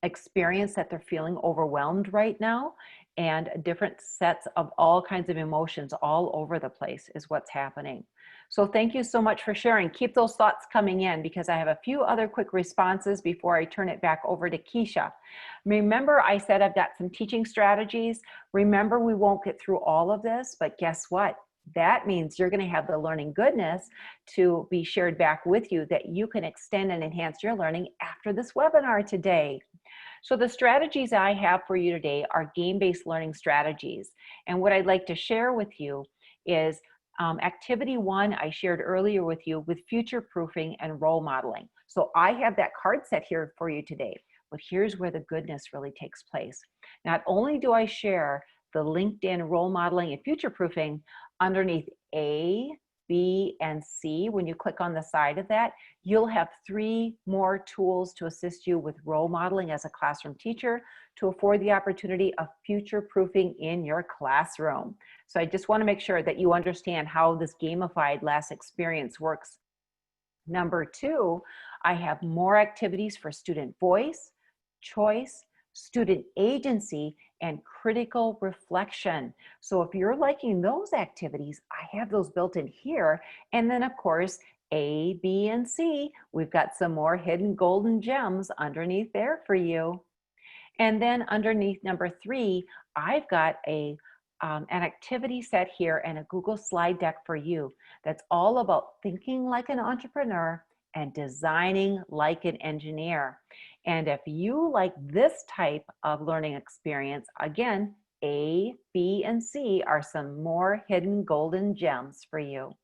experience that they're feeling overwhelmed right now, and different sets of all kinds of emotions all over the place is what's happening. So thank you so much for sharing. Keep those thoughts coming in, because I have a few other quick responses before I turn it back over to Keisha. Remember, I said I've got some teaching strategies. Remember, we won't get through all of this, but guess what? That means you're going to have the learning goodness to be shared back with you that you can extend and enhance your learning after this webinar today. So the strategies I have for you today are game-based learning strategies. And what I'd like to share with you is activity 1 I shared earlier with you with future-proofing and role modeling. So I have that card set here for you today, but here's where the goodness really takes place. Not only do I share the LinkedIn role modeling and future-proofing underneath A, B, and C, when you click on the side of that, you'll have 3 more tools to assist you with role modeling as a classroom teacher to afford the opportunity of future-proofing in your classroom. So I just want to make sure that you understand how this gamified last experience works. Number 2, I have more activities for student voice, choice, student agency, and critical reflection. So if you're liking those activities, I have those built in here. And then of course, A, B, and C, we've got some more hidden golden gems underneath there for you. And then underneath number 3, I've got an activity set here and a Google slide deck for you that's all about thinking like an entrepreneur and designing like an engineer. And if you like this type of learning experience, again, A, B, and C are some more hidden golden gems for you.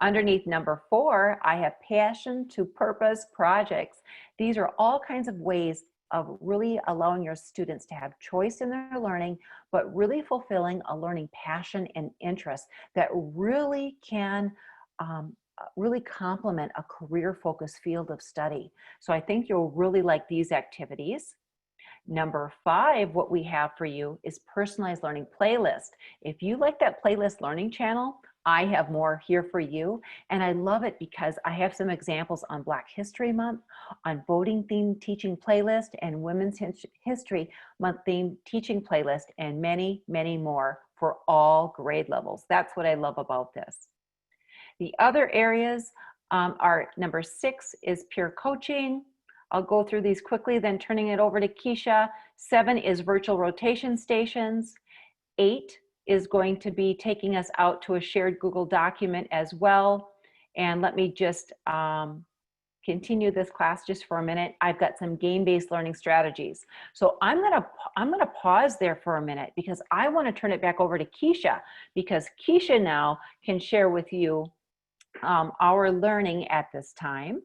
Underneath number 4, I have passion to purpose projects. These are all kinds of ways of really allowing your students to have choice in their learning, but really fulfilling a learning passion and interest that really can really complement a career-focused field of study. So I think you'll really like these activities. Number 5, what we have for you is personalized learning playlist. If you like that playlist learning channel, I have more here for you. And I love it because I have some examples on Black History Month, on voting themed teaching playlist, and Women's History Month themed teaching playlist, and many, many more for all grade levels. That's what I love about this. The other areas are number 6 is peer coaching. I'll go through these quickly, then turning it over to Keisha. 7 is virtual rotation stations. 8 is going to be taking us out to a shared Google document as well. And let me just continue this class just for a minute. I've got some game-based learning strategies. So I'm gonna pause there for a minute because I want to turn it back over to Keisha, because Keisha now can share with you our learning at this time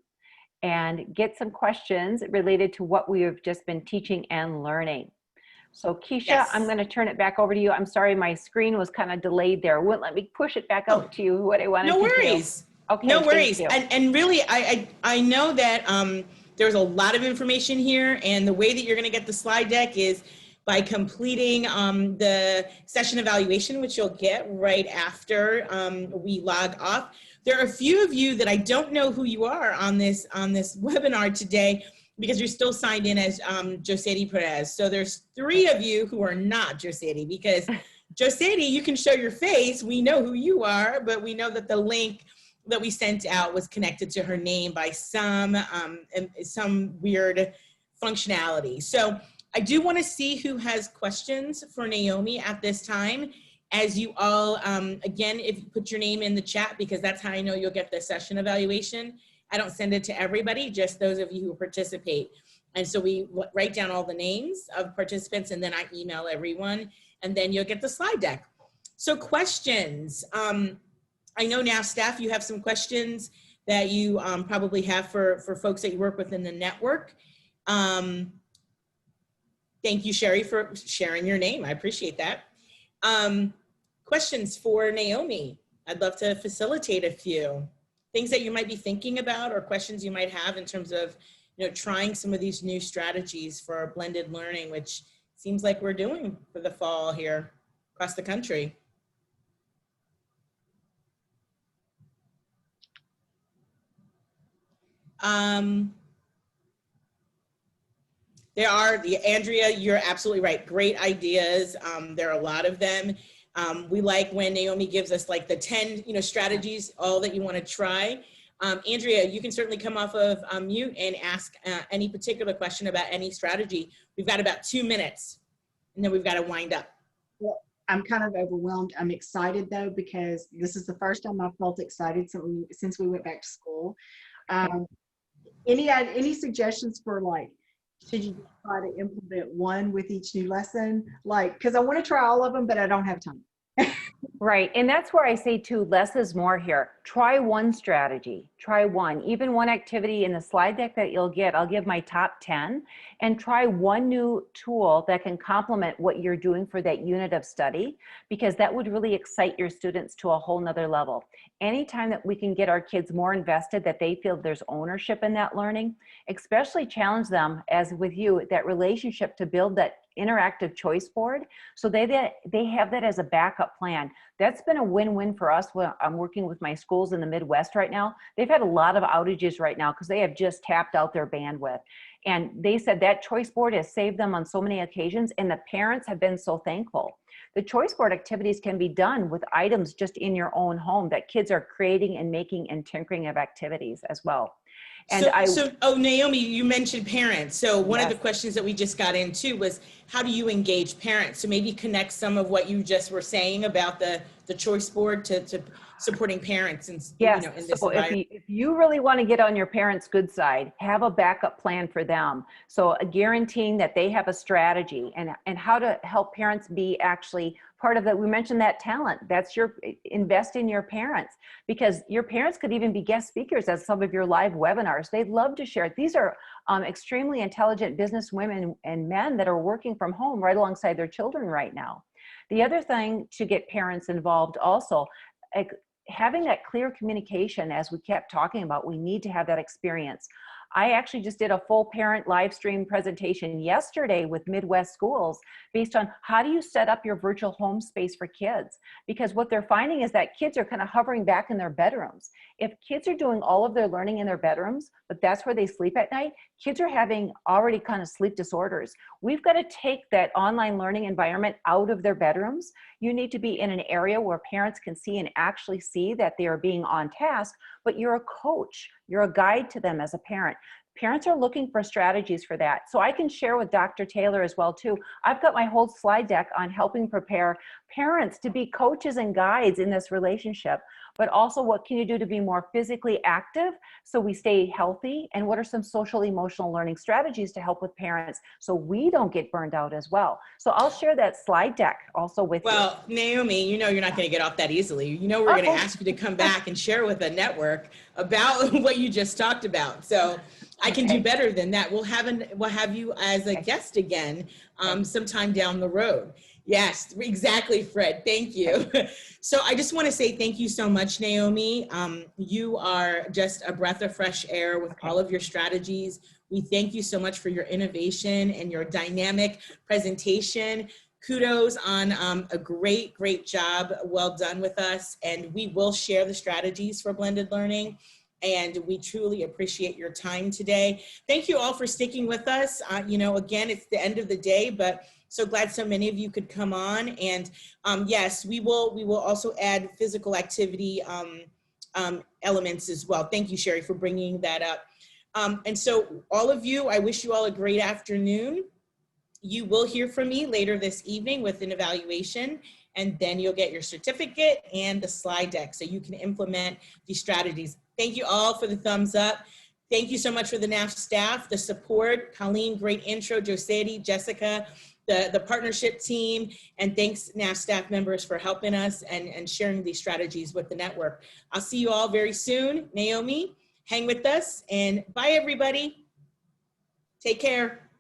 and get some questions related to what we have just been teaching and learning. So Keisha, yes. I'm going to turn it back over to you. I'm sorry, my screen was kind of delayed there. Wouldn't let me push it back out to you what I wanted to do. No worries. Okay, no worries. And really, I know that there's a lot of information here, and the way that you're going to get the slide deck is by completing the session evaluation, which you'll get right after we log off. There are a few of you that I don't know who you are on this webinar today, because you're still signed in as Josedi Perez. So there's 3 of you who are not Josedi, because Josadie, you can show your face. We know who you are, but we know that the link that we sent out was connected to her name by some weird functionality. So I do want to see who has questions for Naomi at this time. As you all, again, if you put your name in the chat, because that's how I know you'll get the session evaluation. I don't send it to everybody, just those of you who participate. And so we write down all the names of participants, and then I email everyone, and then you'll get the slide deck. So questions. I know now, staff, you have some questions that you probably have for folks that you work with in the network. Thank you, Sherry, for sharing your name. I appreciate that. Questions for Naomi. I'd love to facilitate a few things that you might be thinking about, or questions you might have in terms of, you know, trying some of these new strategies for our blended learning, which seems like we're doing for the fall here across the country. There are, Andrea, you're absolutely right. Great ideas. There are a lot of them. We like when Naomi gives us like the 10, you know, strategies, all that you want to try. Andrea, you can certainly come off of mute and ask any particular question about any strategy. We've got about 2 minutes, and then we've got to wind up. Well, I'm kind of overwhelmed. I'm excited though, because this is the first time I've felt excited since we went back to school. Any suggestions for, like, should you try to implement one with each new lesson? Like, because I want to try all of them, but I don't have time. Right, and that's where I say too, less is more here. Try one strategy, try one, even one activity in the slide deck that you'll get. I'll give my top 10, and try one new tool that can complement what you're doing for that unit of study, because that would really excite your students to a whole nother level. Anytime that we can get our kids more invested, that they feel there's ownership in that learning, especially challenge them, as with you, that relationship to build that interactive choice board, so they have that as a backup plan. That's been a win-win for us when I'm working with my schools in the Midwest right now. They've had a lot of outages right now because they have just tapped out their bandwidth. And they said that choice board has saved them on so many occasions, and the parents have been so thankful. The choice board activities can be done with items just in your own home that kids are creating and making and tinkering of activities as well. And oh, Naomi, you mentioned parents. So one Yes. of the questions that we just got into was, how do you engage parents? So maybe connect some of what you just were saying about the choice board to supporting parents and, yes, you know, in this so environment. if you really want to get on your parents' good side, have a backup plan for them. So guaranteeing that they have a strategy, and how to help parents be actually part of that. We mentioned that talent. That's invest in your parents, because your parents could even be guest speakers at some of your live webinars. They'd love to share it. These are extremely intelligent business women and men that are working from home right alongside their children right now. The other thing to get parents involved also, having that clear communication, as we kept talking about, we need to have that experience. I actually just did a full parent live stream presentation yesterday with Midwest schools based on how do you set up your virtual home space for kids? Because what they're finding is that kids are kind of hovering back in their bedrooms. If kids are doing all of their learning in their bedrooms, but that's where they sleep at night, kids are having already kind of sleep disorders. We've got to take that online learning environment out of their bedrooms. You need to be in an area where parents can see and actually see that they are being on task, but you're a coach, you're a guide to them as a parent. Parents are looking for strategies for that. So I can share with Dr. Taylor as well too. I've got my whole slide deck on helping prepare parents to be coaches and guides in this relationship, but also what can you do to be more physically active so we stay healthy, and what are some social emotional learning strategies to help with parents so we don't get burned out as well. So I'll share that slide deck also with you. Well, Naomi, you know you're not going to get off that easily. You know we're going to ask you to come back and share with the network about what you just talked about. So I can do better than that. We'll have you as a guest again sometime down the road. Yes, exactly, Fred. Thank you. So I just want to say thank you so much, Naomi. You are just a breath of fresh air with all of your strategies. We thank you so much for your innovation and your dynamic presentation. Kudos on a great, great job. Well done with us. And we will share the strategies for blended learning. And we truly appreciate your time today. Thank you all for sticking with us. You know, again, it's the end of the day, but So glad so many of you could come on. And yes, we will also add physical activity elements as well. Thank you, Sherry, for bringing that up. And so all of you, I wish you all a great afternoon. You will hear from me later this evening with an evaluation, and then you'll get your certificate and the slide deck so you can implement these strategies. Thank you all for the thumbs up. Thank you so much for the NAF staff, the support. Colleen, great intro. Josetti, Jessica, the partnership team, and thanks NAF staff members for helping us and sharing these strategies with the network. I'll see you all very soon. Naomi, hang with us, and bye everybody. Take care.